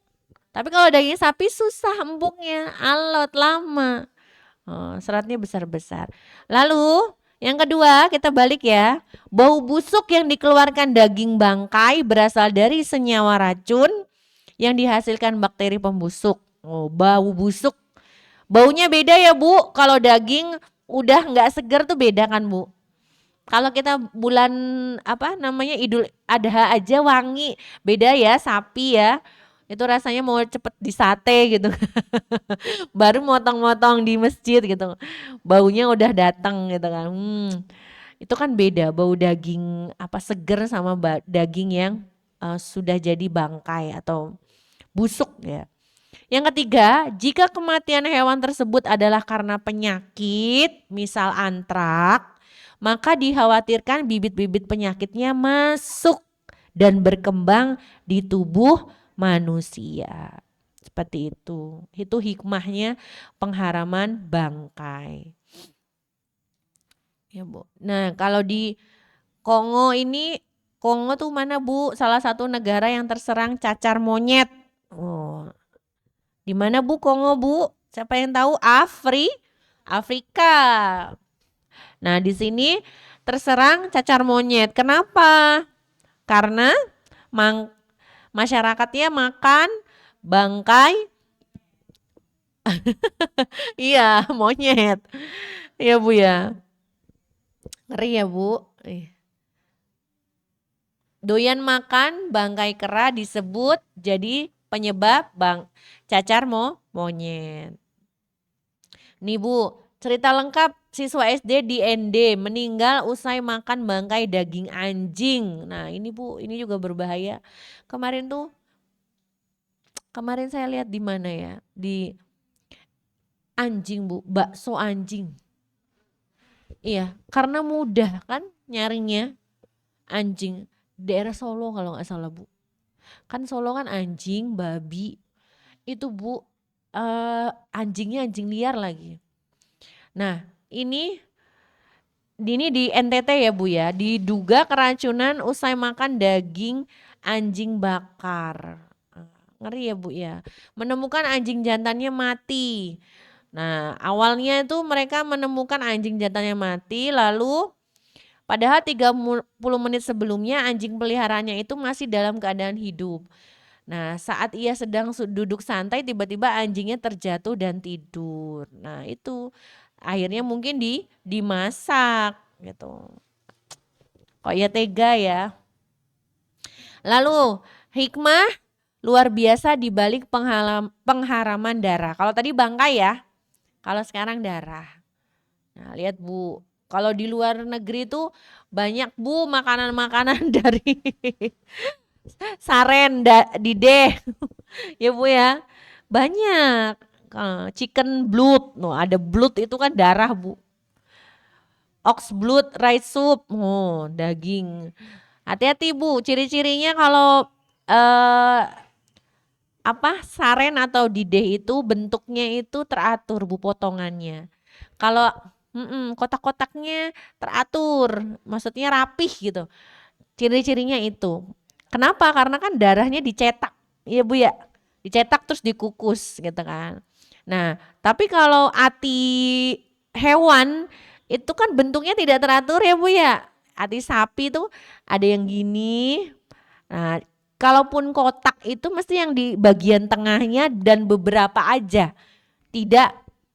Tapi kalau daging sapi susah empuknya, alot, lama. Seratnya besar-besar. Lalu yang kedua kita balik ya. Bau busuk yang dikeluarkan daging bangkai berasal dari senyawa racun yang dihasilkan bakteri pembusuk. Oh, bau busuk. Baunya beda ya Bu. Kalau daging udah nggak segar tuh beda kan Bu. Kalau kita bulan apa namanya Idul Adha aja wangi, beda ya sapi ya. Itu rasanya mau cepet disate gitu. Baru motong-motong di masjid gitu. Baunya udah datang gitu kan. Itu kan beda bau daging apa seger sama daging yang sudah jadi bangkai atau busuk ya. Yang ketiga, jika kematian hewan tersebut adalah karena penyakit, misal antrak, maka dikhawatirkan bibit-bibit penyakitnya masuk dan berkembang di tubuh manusia. Seperti itu. Itu hikmahnya pengharaman bangkai. Ya, Bu. Nah, kalau di Kongo tuh mana Bu? Salah satu negara yang terserang cacar monyet. Oh, di mana Bu Kongo Bu? Siapa yang tahu? Afrika. Nah, di sini terserang cacar monyet. Kenapa? Karena masyarakatnya makan bangkai iya, monyet. Iya Bu ya. Ngeri ya Bu. Doyan makan bangkai kera disebut jadi penyebab cacar monyet. Nih Bu, cerita lengkap siswa SD di ND meninggal usai makan bangkai daging anjing. Nah ini Bu, ini juga berbahaya. Kemarin saya lihat di mana ya, di anjing Bu, bakso anjing. Iya, karena mudah kan nyarinya anjing. Daerah Solo kalau nggak salah Bu. Kan Solo kan anjing, babi. Itu Bu, anjingnya anjing liar lagi. Nah ini di NTT ya Bu ya, diduga keracunan usai makan daging anjing bakar. Ngeri ya Bu ya, menemukan anjing jantannya mati. Nah awalnya itu mereka menemukan anjing jantannya mati, lalu padahal 30 menit sebelumnya anjing peliharaannya itu masih dalam keadaan hidup. Nah saat ia sedang duduk santai tiba-tiba anjingnya terjatuh dan tidur. Nah itu akhirnya mungkin dimasak gitu. Kok ya tega ya. Lalu hikmah luar biasa di balik pengharaman darah. Kalau tadi bangkai ya, kalau sekarang darah. Nah lihat Bu, kalau di luar negeri tuh banyak Bu makanan-makanan dari Saren, dideh, ya Bu ya. Banyak. Chicken blood, no, ada blood itu kan darah Bu. Ox blood, rice soup, oh daging. Hati-hati Bu, ciri-cirinya kalau eh, saren atau dideh itu bentuknya itu teratur Bu potongannya. Kalau kotak-kotaknya teratur, maksudnya rapih gitu. Ciri-cirinya itu. Kenapa? Karena kan darahnya dicetak, iya Bu ya. Dicetak terus dikukus gitu kan. Nah, tapi kalau ati hewan itu kan bentuknya tidak teratur ya Bu ya. Ati sapi itu ada yang gini. Nah, kalaupun kotak itu mesti yang di bagian tengahnya dan beberapa aja. Tidak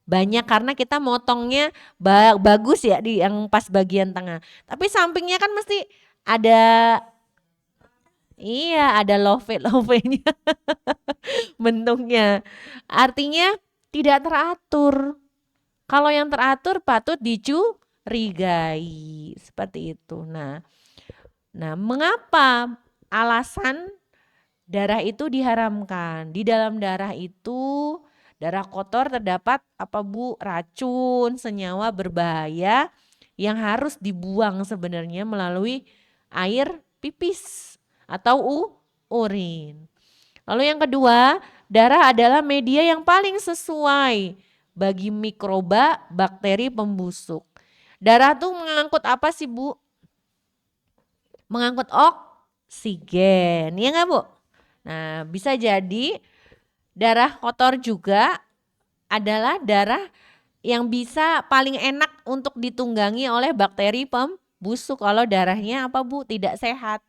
banyak karena kita motongnya bagus ya di yang pas bagian tengah. Tapi sampingnya kan mesti ada, iya ada love-nya bentuknya. Artinya tidak teratur. Kalau yang teratur patut dicurigai seperti itu. Nah, mengapa alasan darah itu diharamkan? Di dalam darah itu, darah kotor terdapat apa Bu? Racun, senyawa berbahaya yang harus dibuang sebenarnya melalui air pipis atau urin. Lalu yang kedua, darah adalah media yang paling sesuai bagi mikroba, bakteri pembusuk. Darah tuh mengangkut apa sih Bu? Mengangkut oksigen, ya nggak Bu? Nah, bisa jadi darah kotor juga adalah darah yang bisa paling enak untuk ditunggangi oleh bakteri pembusuk kalau darahnya apa Bu? Tidak sehat.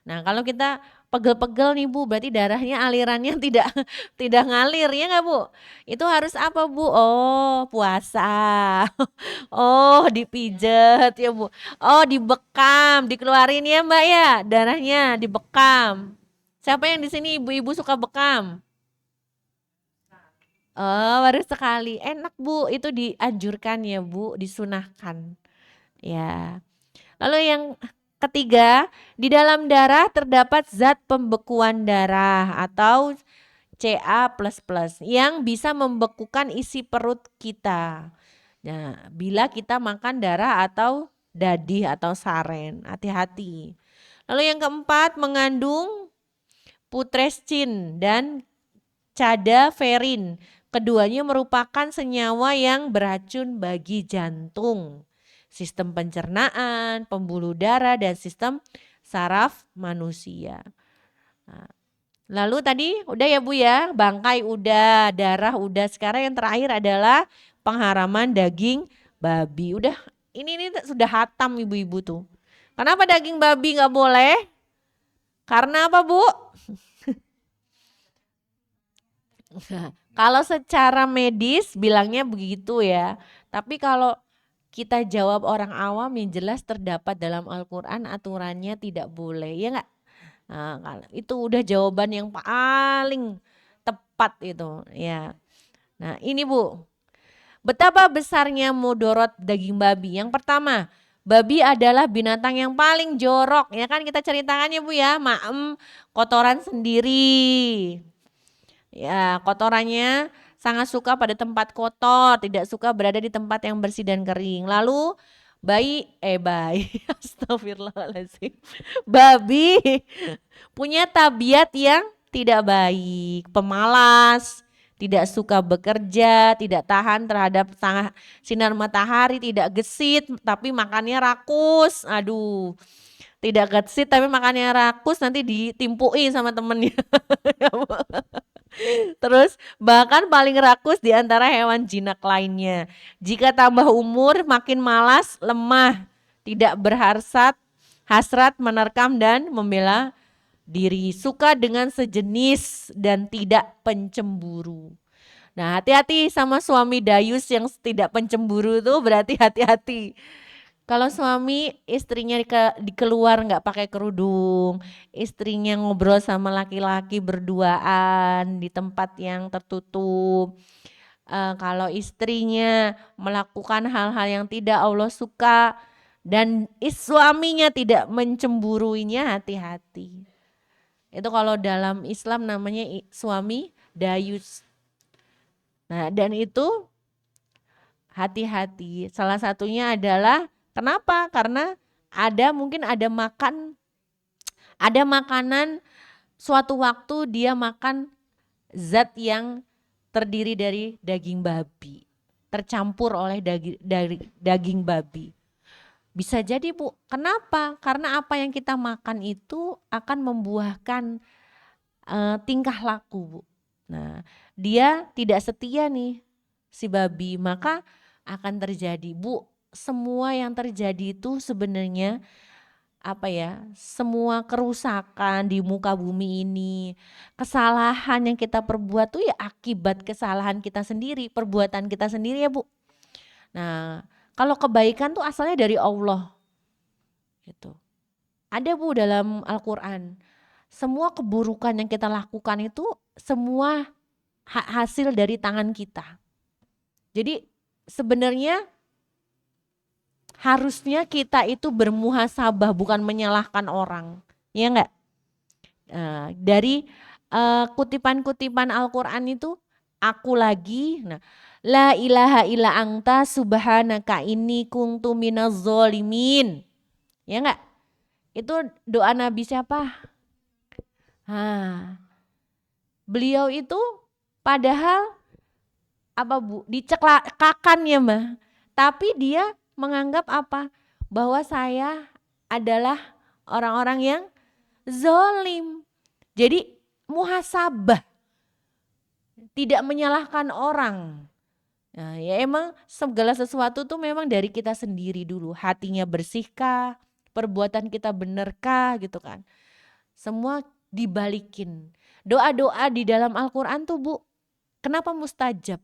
Nah, kalau kita pegel-pegel nih Bu, berarti darahnya alirannya tidak tidak ngalir ya nggak Bu? Itu harus apa Bu? Oh, puasa. Oh, dipijet ya Bu. Oh, dibekam, dikeluarin ya Mbak ya, darahnya dibekam. Siapa yang di sini ibu-ibu suka bekam? Oh, baru sekali. Enak Bu, itu dianjurkan ya Bu, disunahkan. Ya. Lalu yang ketiga, di dalam darah terdapat zat pembekuan darah atau Ca++ yang bisa membekukan isi perut kita. Nah, bila kita makan darah atau dadih atau saren, hati-hati. Lalu yang keempat, mengandung putrescin dan cadaverin. Keduanya merupakan senyawa yang beracun bagi jantung, sistem pencernaan, pembuluh darah, dan sistem saraf manusia. Nah, lalu tadi udah ya Bu ya, bangkai udah, darah udah. Sekarang yang terakhir adalah pengharaman daging babi. Udah, ini sudah hatam ibu-ibu tuh. Kenapa daging babi nggak boleh? Karena apa Bu? Kalau secara medis bilangnya begitu ya. Tapi kalau kita jawab orang awam yang jelas terdapat dalam Al-Quran aturannya tidak boleh. Ya enggak? Nah, itu udah jawaban yang paling tepat itu ya. Nah ini Bu, betapa besarnya mudorot daging babi. Yang pertama, babi adalah binatang yang paling jorok. Ya kan kita ceritakannya Bu ya, kotoran sendiri. Ya, kotorannya sangat suka pada tempat kotor, tidak suka berada di tempat yang bersih dan kering. Lalu bayi, astagfirullahaladzim. Babi punya tabiat yang tidak baik, pemalas, tidak suka bekerja, tidak tahan terhadap sinar matahari, tidak gesit, tapi makannya rakus. Aduh, tidak gesit tapi makannya rakus, nanti ditimpuin sama temennya. Terus bahkan paling rakus di antara hewan jinak lainnya. Jika tambah umur makin malas, lemah, tidak hasrat menerkam dan membela diri, suka dengan sejenis dan tidak pencemburu. Nah, hati-hati sama suami dayus yang tidak pencemburu itu, berarti hati-hati. Kalau suami istrinya di keluar nggak pakai kerudung, istrinya ngobrol sama laki-laki berduaan di tempat yang tertutup. Kalau istrinya melakukan hal-hal yang tidak Allah suka dan suaminya tidak mencemburuinya, hati-hati. Itu kalau dalam Islam namanya suami dayus. Nah, dan itu hati-hati. Salah satunya adalah kenapa? Karena mungkin ada makanan suatu waktu dia makan zat yang terdiri dari daging babi, tercampur oleh daging babi. Bisa jadi Bu, kenapa? Karena apa yang kita makan itu akan membuahkan tingkah laku Bu. Nah, dia tidak setia nih si babi, maka akan terjadi Bu, semua yang terjadi itu sebenarnya semua kerusakan di muka bumi ini, kesalahan yang kita perbuat tuh ya akibat kesalahan kita sendiri, perbuatan kita sendiri ya Bu. Nah, kalau kebaikan tuh asalnya dari Allah gitu. Ada Bu dalam Al-Quran, semua keburukan yang kita lakukan itu semua hasil dari tangan kita. Jadi sebenarnya harusnya kita itu bermuhasabah, bukan menyalahkan orang, ya enggak? Dari kutipan-kutipan Al-Quran itu, aku lagi, la ilaha illa anta subhanaka inni kuntu minaz zolimin, ya enggak? Itu doa Nabi siapa? Beliau itu padahal Bu, dicekakakan ya Mbak, tapi dia menganggap bahwa saya adalah orang-orang yang zolim. Jadi muhasabah, tidak menyalahkan orang. Nah, ya emang segala sesuatu tuh memang dari kita sendiri dulu. Hatinya bersihkah, perbuatan kita benarkah gitu kan. Semua dibalikin. Doa-doa di dalam Al-Quran tuh Bu, kenapa mustajab?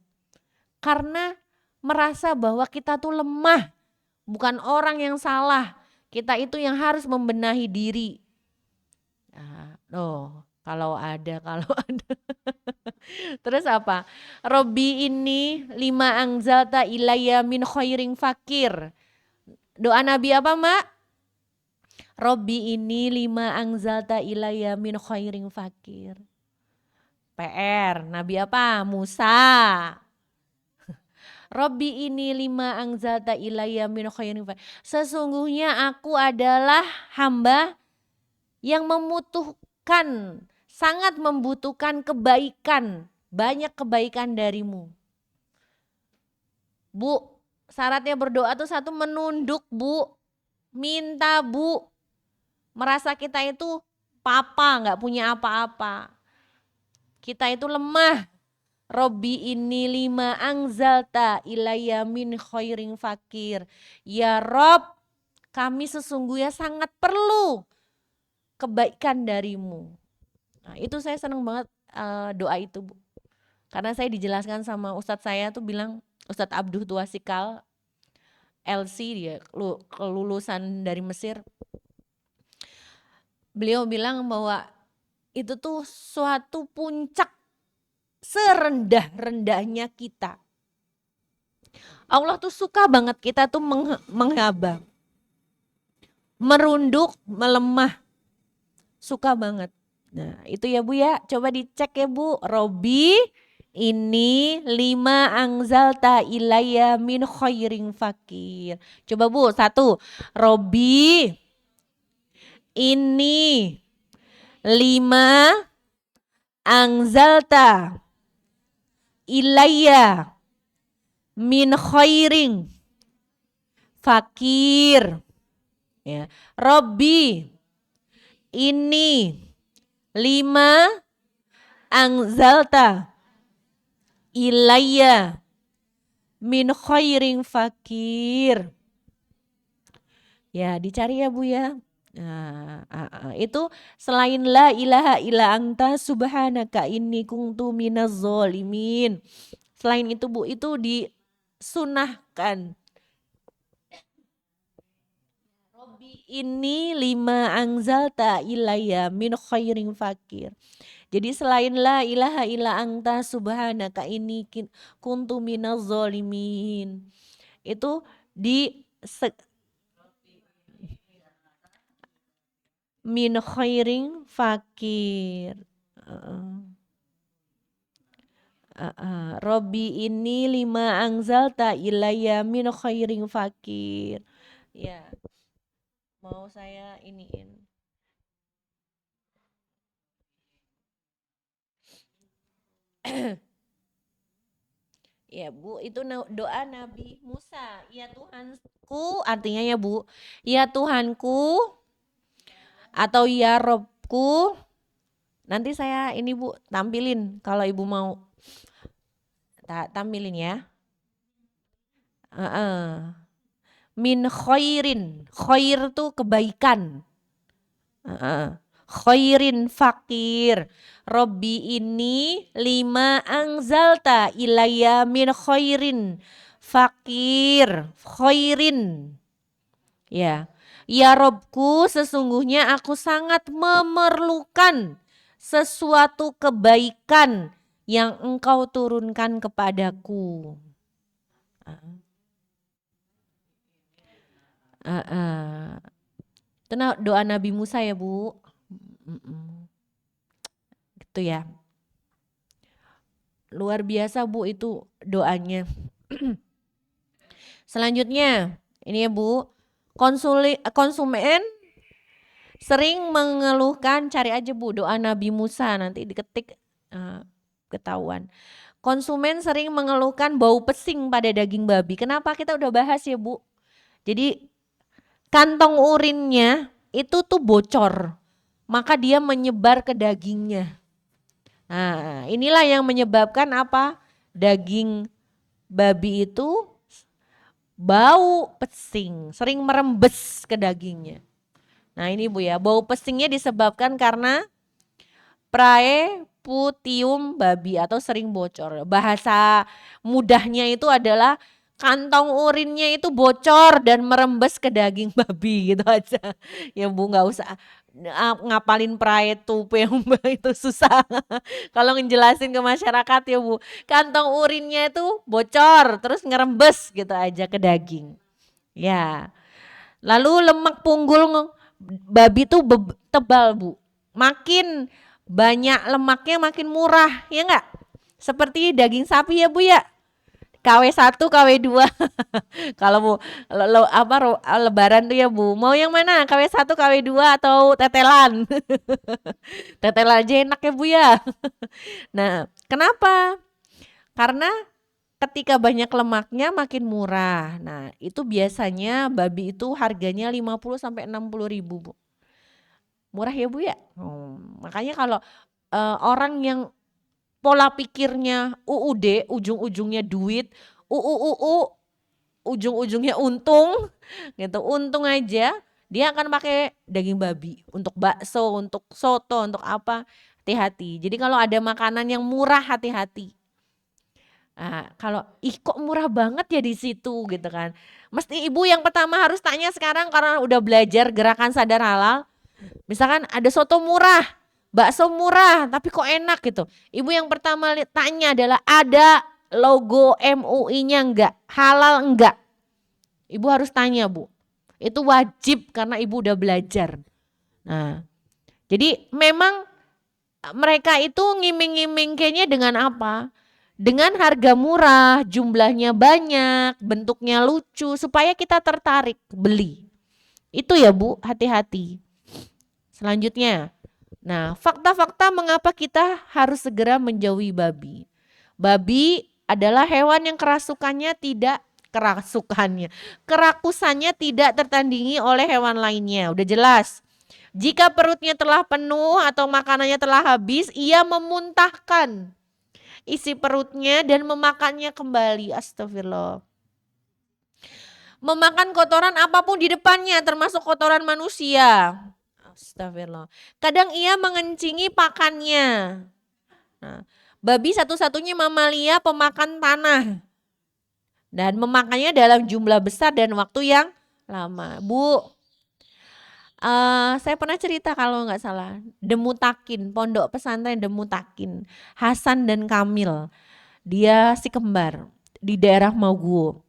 Karena merasa bahwa kita tuh lemah, bukan orang yang salah. Kita itu yang harus membenahi diri. Kalau ada. Terus apa? Robbi ini lima angzalta ilayya min khairing fakir. Doa Nabi apa Mbak? Robbi ini lima angzalta ilayya min khairing fakir. PR, Nabi apa? Musa. Robbi ini lima angzalta ilayya min khairin. Sesungguhnya aku adalah hamba yang sangat membutuhkan kebaikan, banyak kebaikan darimu. Bu, syaratnya berdoa tuh satu, menunduk Bu, minta Bu, merasa kita itu nggak punya apa-apa, kita itu lemah. Robbi ini lima angzalta ilayya min khairing fakir. Ya Rob, kami sesungguhnya sangat perlu kebaikan darimu. Nah, itu saya senang banget doa itu Bu. Karena saya dijelaskan sama Ustadz saya tuh bilang, Ustadz Abduh Tuasikal, LC dia, kelulusan dari Mesir. Beliau bilang bahwa itu tuh suatu puncak serendah-rendahnya kita. Allah tuh suka banget kita tuh menghaba, merunduk, melemah, suka banget. Nah itu ya Bu ya, coba dicek ya Bu. Robbi ini lima angzalta ilayya min khairing fakir. Coba Bu, satu, Robbi ini lima angzalta ilayya min khairing fakir. Ya. Robbi ini lima angzalta ilayya min khairing fakir. Ya, dicari ya Bu ya. Nah, itu selain la ilaha illa anta subhanaka inni kuntu minaz zolimin. Selain itu Bu, itu disunahkan. Robbi ini lima angzalta ilayya min khairing fakir. Jadi selain la ilaha illa anta subhanaka inni kuntu minaz zolimin. Itu min khairin fakir. Robbi ini lima angzalta ilayya min khairin fakir. Ya, mau saya iniin. Ya Bu, itu doa Nabi Musa. Ya Tuhanku, artinya ya Bu, ya Tuhanku atau ya Robku. Nanti saya ini Bu tampilin kalau Ibu mau. Tampilin ya. Min khairin, khair tuh kebaikan. Khairin fakir. Robbi ini lima angzalta ilayya min khairin fakir. Khairin. Ya. Ya Robku, sesungguhnya aku sangat memerlukan sesuatu kebaikan yang engkau turunkan kepadaku. Itu doa Nabi Musa ya Bu. Gitu ya. Luar biasa Bu itu doanya. Selanjutnya, ini ya Bu, konsumen sering mengeluhkan, cari aja Bu doa Nabi Musa, nanti diketik ketahuan. Konsumen sering mengeluhkan bau pesing pada daging babi. Kenapa? Kita udah bahas ya Bu. Jadi kantong urinnya itu tuh bocor, maka dia menyebar ke dagingnya. Nah, inilah yang menyebabkan apa? Daging babi itu bau pesing, sering merembes ke dagingnya. Nah ini Bu ya, bau pesingnya disebabkan karena praeputium babi atau sering bocor. Bahasa mudahnya itu adalah kantong urinnya itu bocor dan merembes ke daging babi gitu aja. Ya Bu, nggak usah ngapalin praetupeum itu susah. Kalau ngejelasin ke masyarakat ya Bu, kantong urinnya itu bocor terus ngerembes gitu aja ke daging. Ya. Lalu lemak punggul babi itu tebal Bu. Makin banyak lemaknya makin murah, ya enggak? Seperti daging sapi ya Bu ya. KW1, KW2. Kalau Bu lebaran tuh ya Bu, mau yang mana? KW1, KW2 atau tetelan? Tetelan aja enak ya Bu ya. Nah, kenapa? Karena ketika banyak lemaknya makin murah. Nah, itu biasanya babi itu harganya 50 sampai 60 ribu, Bu. Murah ya Bu ya? Makanya kalau orang yang pola pikirnya UUD, ujung-ujungnya duit, ujung-ujungnya untung, gitu. Untung aja, dia akan pakai daging babi untuk bakso, untuk soto, untuk apa? Hati-hati. Jadi kalau ada makanan yang murah, hati-hati. Nah, kalau ih kok murah banget ya di situ gitu kan. Mesti ibu yang pertama harus tanya sekarang karena udah belajar gerakan sadar halal. Misalkan ada soto murah, bakso murah, tapi kok enak gitu. Ibu yang pertama tanya adalah ada logo MUI-nya enggak? Halal enggak? Ibu harus tanya Bu. Itu wajib karena ibu udah belajar. Nah, jadi memang mereka itu ngiming-ngiming kayaknya dengan apa? Dengan harga murah, jumlahnya banyak, bentuknya lucu supaya kita tertarik beli. Itu ya Bu, hati-hati. Selanjutnya, nah fakta-fakta mengapa kita harus segera menjauhi babi. Babi adalah hewan yang kerakusannya tidak tertandingi oleh hewan lainnya. Udah jelas. Jika perutnya telah penuh atau makanannya telah habis, ia memuntahkan isi perutnya dan memakannya kembali. Astagfirullah. Memakan kotoran apapun di depannya termasuk kotoran manusia. Astagfirullah. Kadang ia mengencingi pakannya. Nah, babi satu-satunya mamalia pemakan tanah. Dan memakannya dalam jumlah besar dan waktu yang lama. Bu, saya pernah cerita kalau nggak salah, Demutakin, pondok pesantren Demutakin, Hasan dan Kamil, dia si kembar di daerah Maguwo.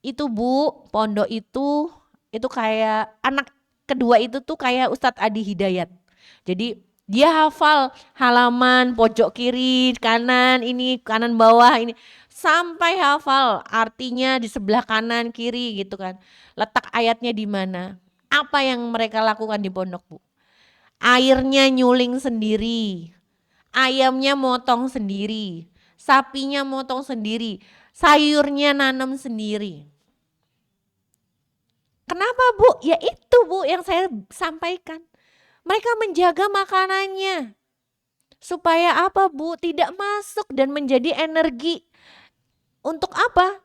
Itu Bu, pondok itu kayak anak kedua itu tuh kayak Ustadz Adi Hidayat. Jadi dia hafal halaman pojok kiri, kanan, ini kanan bawah ini sampai hafal artinya di sebelah kanan kiri gitu kan. Letak ayatnya di mana. Apa yang mereka lakukan di pondok, Bu? Airnya nyuling sendiri. Ayamnya motong sendiri. Sapinya motong sendiri. Sayurnya nanam sendiri. Kenapa, Bu? Ya itu, Bu, yang saya sampaikan. Mereka menjaga makanannya. Supaya apa, Bu? Tidak masuk dan menjadi energi. Untuk apa?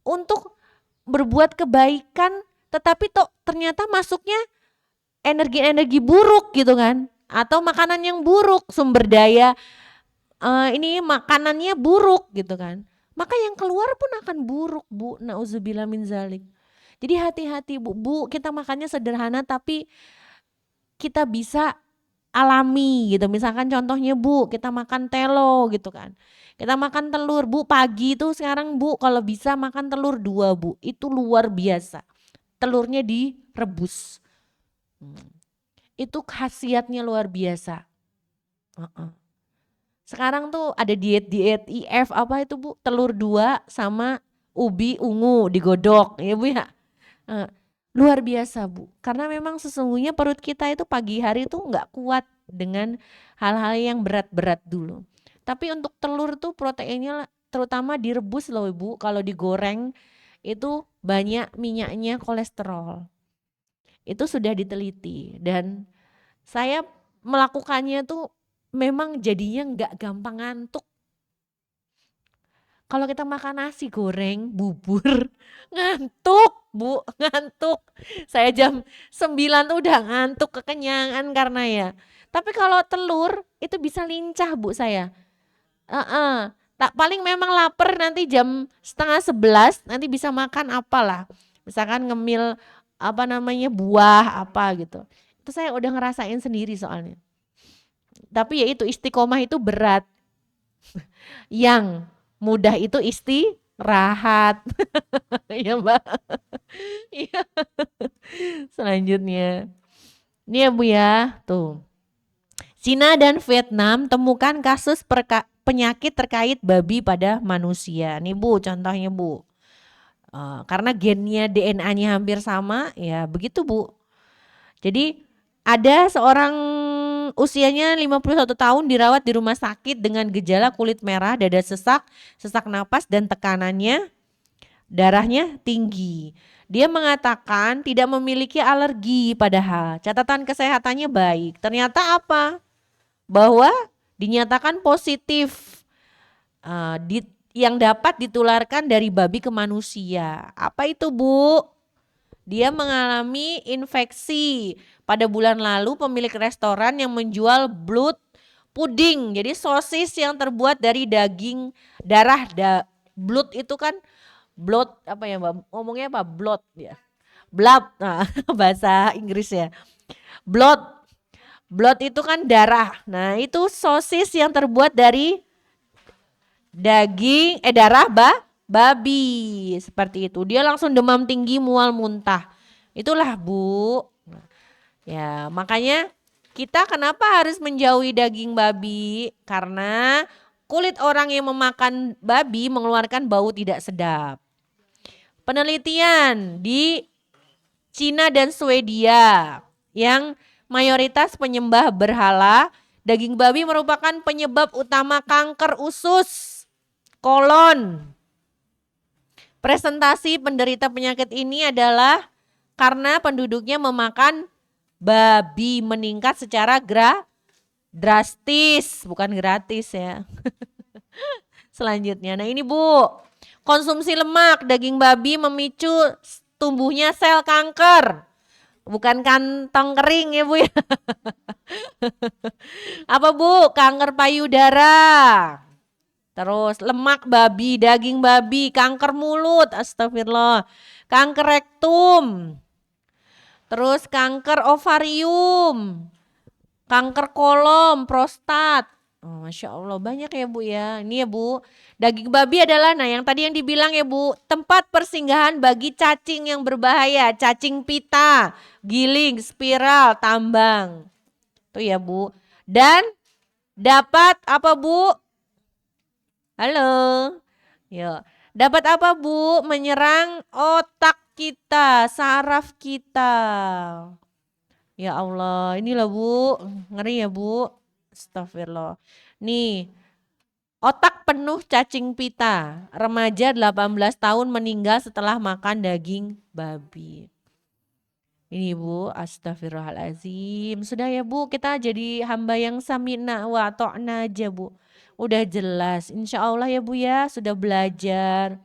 Untuk berbuat kebaikan, tetapi ternyata masuknya energi-energi buruk gitu kan. Atau makanan yang buruk, sumber daya ini makanannya buruk gitu kan. Maka yang keluar pun akan buruk, Bu. Nauzubillah min zalik. Jadi hati-hati, Bu. Bu, kita makannya sederhana tapi kita bisa alami gitu. Misalkan contohnya, Bu, kita makan telo gitu kan. Kita makan telur, Bu, pagi itu sekarang, Bu, kalau bisa makan telur 2, Bu. Itu luar biasa. Telurnya direbus. Itu khasiatnya luar biasa. Sekarang tuh ada diet-diet IF apa itu, Bu? Telur 2 sama ubi ungu digodok, ya Bu ya. Luar biasa, Bu. Karena memang sesungguhnya perut kita itu pagi hari itu nggak kuat dengan hal-hal yang berat-berat dulu. Tapi untuk telur tuh proteinnya terutama direbus loh, Ibu. Kalau digoreng itu banyak minyaknya, kolesterol. Itu sudah diteliti dan saya melakukannya tuh memang jadinya nggak gampang ngantuk. Kalau kita makan nasi goreng, bubur, ngantuk, Bu, ngantuk. Saya jam 9 tuh udah ngantuk kekenyangan karena ya. Tapi kalau telur itu bisa lincah, Bu, saya. Tak paling memang lapar nanti jam setengah 11 nanti bisa makan apalah. Misalkan ngemil apa namanya buah apa gitu. Itu saya udah ngerasain sendiri soalnya. Tapi ya itu istiqomah itu berat. Yang mudah itu istirahat. Ya, Mbak. Iya. Selanjutnya. Ini ya, Bu ya. Tuh. Cina dan Vietnam temukan kasus penyakit terkait babi pada manusia. Nih, Bu, contohnya, Bu. Karena gennya DNA-nya hampir sama, ya begitu, Bu. Jadi ada seorang usianya 51 tahun dirawat di rumah sakit dengan gejala kulit merah, dada sesak, sesak napas dan tekanannya darahnya tinggi. Dia mengatakan tidak memiliki alergi padahal catatan kesehatannya baik. Ternyata apa? Bahwa dinyatakan positif yang dapat ditularkan dari babi ke manusia. Apa itu, Bu? Dia mengalami infeksi. Pada bulan lalu pemilik restoran yang menjual blood pudding. Jadi sosis yang terbuat dari daging darah. Blood itu kan blood apa ya, Mbak? Ngomongnya apa? Blood ya. Blood, nah, bahasa Inggris ya. Blood. Blood itu kan darah. Nah, itu sosis yang terbuat dari daging darah babi seperti itu. Dia langsung demam tinggi, mual, muntah. Itulah, Bu. Ya, makanya kita kenapa harus menjauhi daging babi? Karena kulit orang yang memakan babi mengeluarkan bau tidak sedap. Penelitian di Cina dan Swedia yang mayoritas penyembah berhala, daging babi merupakan penyebab utama kanker usus, kolon. Presentasi penderita penyakit ini adalah karena penduduknya memakan babi meningkat secara drastis, bukan gratis ya. Selanjutnya, nah ini, Bu, konsumsi lemak daging babi memicu tumbuhnya sel kanker. Bukan kantong kering ya, Bu ya. Apa, Bu? Kanker payudara. Terus lemak babi, daging babi, kanker mulut, astagfirullah. Kanker rektum. Terus kanker ovarium. Kanker kolon, prostat. Oh, Masya Allah banyak ya Bu ya. Ini ya Bu, daging babi adalah yang tadi yang dibilang ya Bu, tempat persinggahan bagi cacing yang berbahaya, cacing pita, giling, spiral, tambang. Tuh ya Bu. Dan dapat apa Bu? Halo. Yuk. Dapat apa Bu? Menyerang otak kita, saraf kita. Ya Allah, inilah Bu, ngeri ya Bu. Astagfirullah. Nih, otak penuh cacing pita. Remaja 18 tahun meninggal setelah makan daging babi. Ini Bu, astagfirullahaladzim. Sudah ya Bu, kita jadi hamba yang sami'na wa ta'na aja Bu. Udah jelas, insya Allah ya Bu ya, sudah belajar.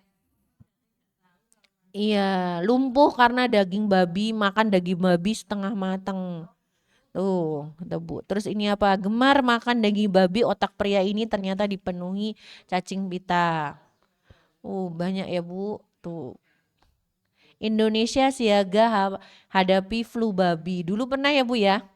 Iya, lumpuh karena daging babi, makan daging babi setengah matang. Tuh, kata Bu. Terus ini apa? Gemar makan daging babi, otak pria ini ternyata dipenuhi cacing pita. Banyak ya Bu. Tuh. Indonesia siaga hadapi flu babi. Dulu pernah ya Bu ya?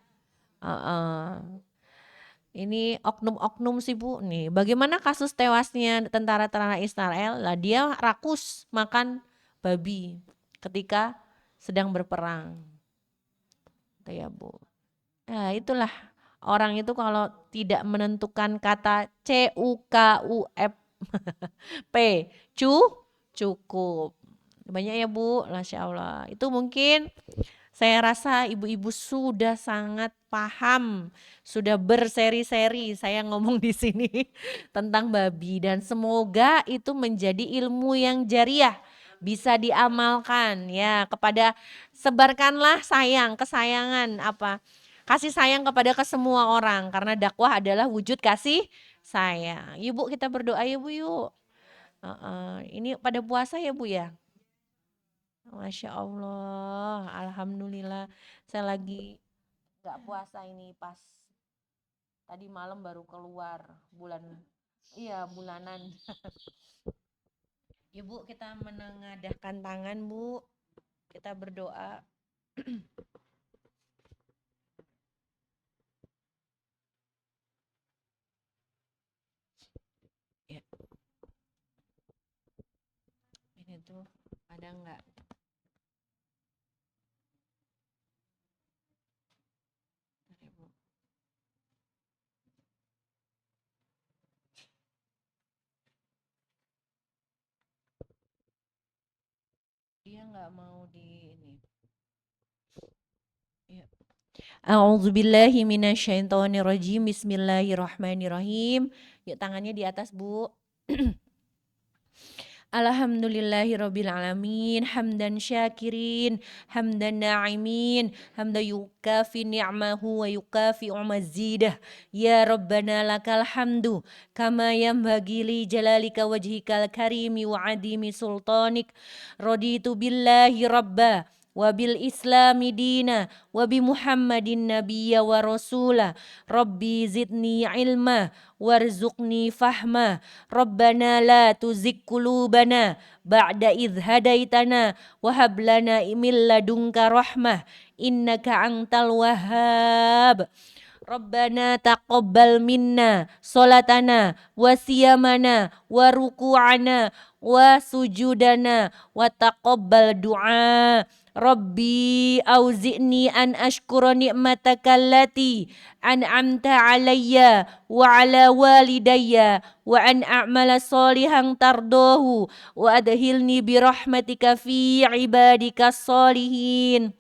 Ini oknum-oknum sih Bu nih. Bagaimana kasus tewasnya tentara-tentara Israel? Lah dia rakus makan babi ketika sedang berperang. Itu ya Bu. Nah, itulah orang itu kalau tidak menentukan kata CUKUF P, cukup. Banyak ya Bu, Masya Allah. Itu mungkin saya rasa ibu-ibu sudah sangat paham, sudah berseri-seri saya ngomong di sini tentang babi dan semoga itu menjadi ilmu yang jariah, bisa diamalkan ya kepada sebarkanlah kesayangan kasih sayang kepada semua orang karena dakwah adalah wujud kasih sayang. Yuk Bu, kita berdoa ya Bu yuk. Ini pada puasa ya Bu ya. Masya Allah, alhamdulillah. Saya lagi nggak puasa ini pas tadi malam baru keluar bulanan. Ibu kita menengadahkan tangan Bu, kita berdoa. Ya. Ini tuh ada nggak? Dia nggak mau di ini. Ya. A'udzubillahi minasyaitonirrajim. Bismillahirrahmanirrahim. Yuk tangannya di atas Bu. Alhamdulillahirabbil alamin, hamdan syakirin, hamdan na'imin, hamdan yukafi ni'mahu wa yukafi mazidah. Ya Rabbana lakal hamdu kama yanbaghi li jalalika wajhikal karimi wa adimi sultanik. Raditu billahi rabba wa bil islami dina wa bi muhammadin nabiyya wa rasula. Rabbi zidni ilma warzuqni fahma. Rabbana la tuzigh qulubana ba'da idh hadaitana wa hab lana min ladunka rahmah innaka antal wahhab. Rabbana taqabbal minna salatana wa siyamana wa ruku'ana wa sujudana wa taqabbal du'a. Rabbi auzi'ni an ashkura ni'mataka allati an'amta alayya wa ala walidayya wa an a'mala salihan tardahu wa adhilni birahmatika fi ibadika salihin.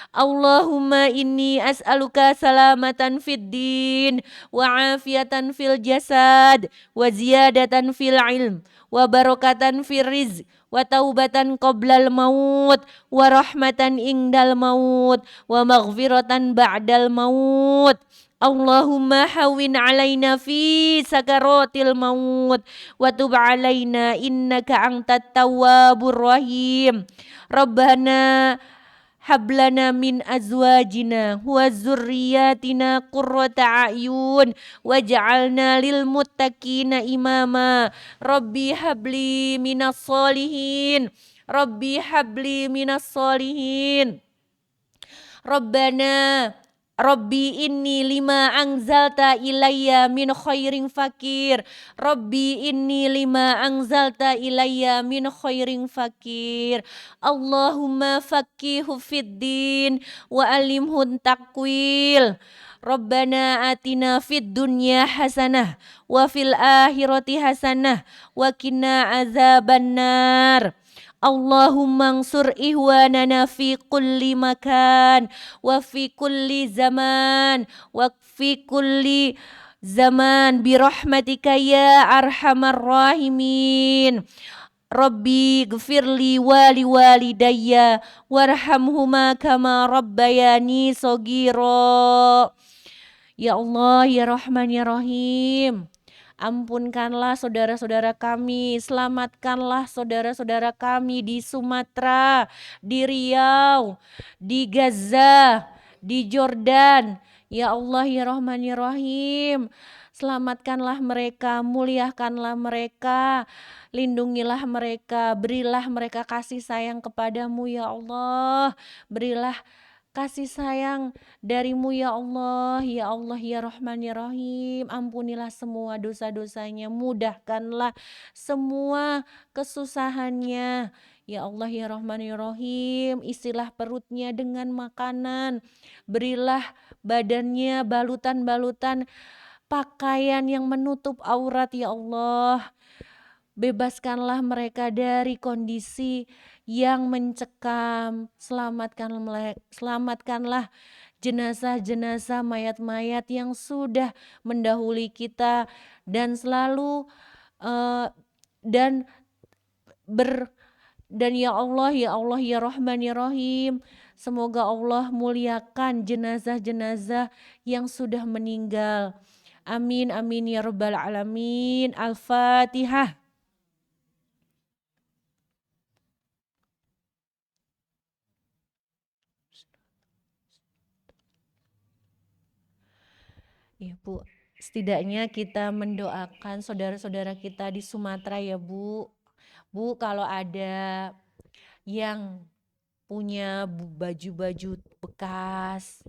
Allahumma inni as'aluka salamatan fid din wa afiatan fil jasad wa ziyadatan fil ilm wa barakatan fil rizq wa taubatan qoblal maut wa rahmatan indal maut wa maghfiratan ba'dal maut. Allahumma hawin alaina fi sakaratil maut wa tub alaina innaka antat tawwabur rahim. Rabbana hablana min azwajina wa zurriyatina qurrata a'yun waj'alna lil muttaqina imama. Rabbi habli minas solihin. Rabbi habli minas solihin. Rabbana Rabbi inni lima anzalta ilayya min khairin fakir. Rabbi inni lima anzalta ilayya min khairin fakir. Allahumma faqihu fid din wa alimhu takwil. Rabbana atina fid dunya hasanah wa fil akhirati hasanah wa qina azabannar. Allahumma ansur ihwanana fi kulli makan wa fi kulli zaman wa fi kulli zaman birahmatika ya arhamar rahimin. Rabbi gfirli wali walidayya warhamhuma kama rabbayani sogiro. Ya Allah, ya Rahman, ya Rahim, ampunkanlah saudara-saudara kami, selamatkanlah saudara-saudara kami di Sumatera, di Riau, di Gaza, di Jordan. Ya Allah, ya Rahman, ya Rahim, selamatkanlah mereka, muliakanlah mereka, lindungilah mereka, berilah mereka kasih sayang kepadamu ya Allah, berilah kasih sayang darimu ya Allah, ya Allah, ya Rahman, ya Rahim, ampunilah semua dosa-dosanya, mudahkanlah semua kesusahannya, ya Allah, ya Rahman, ya Rahim, isilah perutnya dengan makanan, berilah badannya balutan-balutan pakaian yang menutup aurat ya Allah. Bebaskanlah mereka dari kondisi yang mencekam. Selamatkanlah jenazah-jenazah mayat-mayat yang sudah mendahului kita dan selalu dan ya Allah, ya Allah, ya Rahman, ya Rahim, semoga Allah muliakan jenazah-jenazah yang sudah meninggal. Amin amin ya rabbal alamin. Al-Fatihah. Ya Bu, setidaknya kita mendoakan saudara-saudara kita di Sumatera ya Bu. Bu, kalau ada yang punya baju-baju bekas,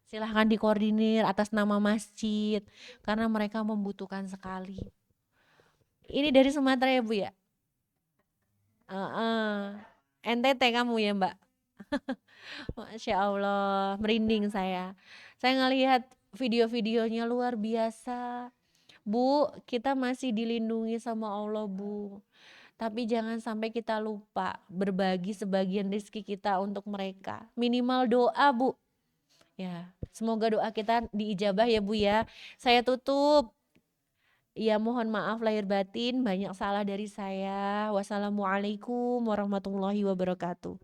silahkan dikoordinir atas nama masjid karena mereka membutuhkan sekali. Ini dari Sumatera ya Bu ya? NTT kamu ya Mbak? Masya Allah, merinding saya. Saya ngelihat video-videonya luar biasa. Bu, kita masih dilindungi sama Allah Bu. Tapi jangan sampai kita lupa berbagi sebagian rezeki kita untuk mereka. Minimal doa Bu. Ya, semoga doa kita diijabah ya Bu ya. Saya tutup. Ya mohon maaf lahir batin, banyak salah dari saya. Wassalamualaikum warahmatullahi wabarakatuh.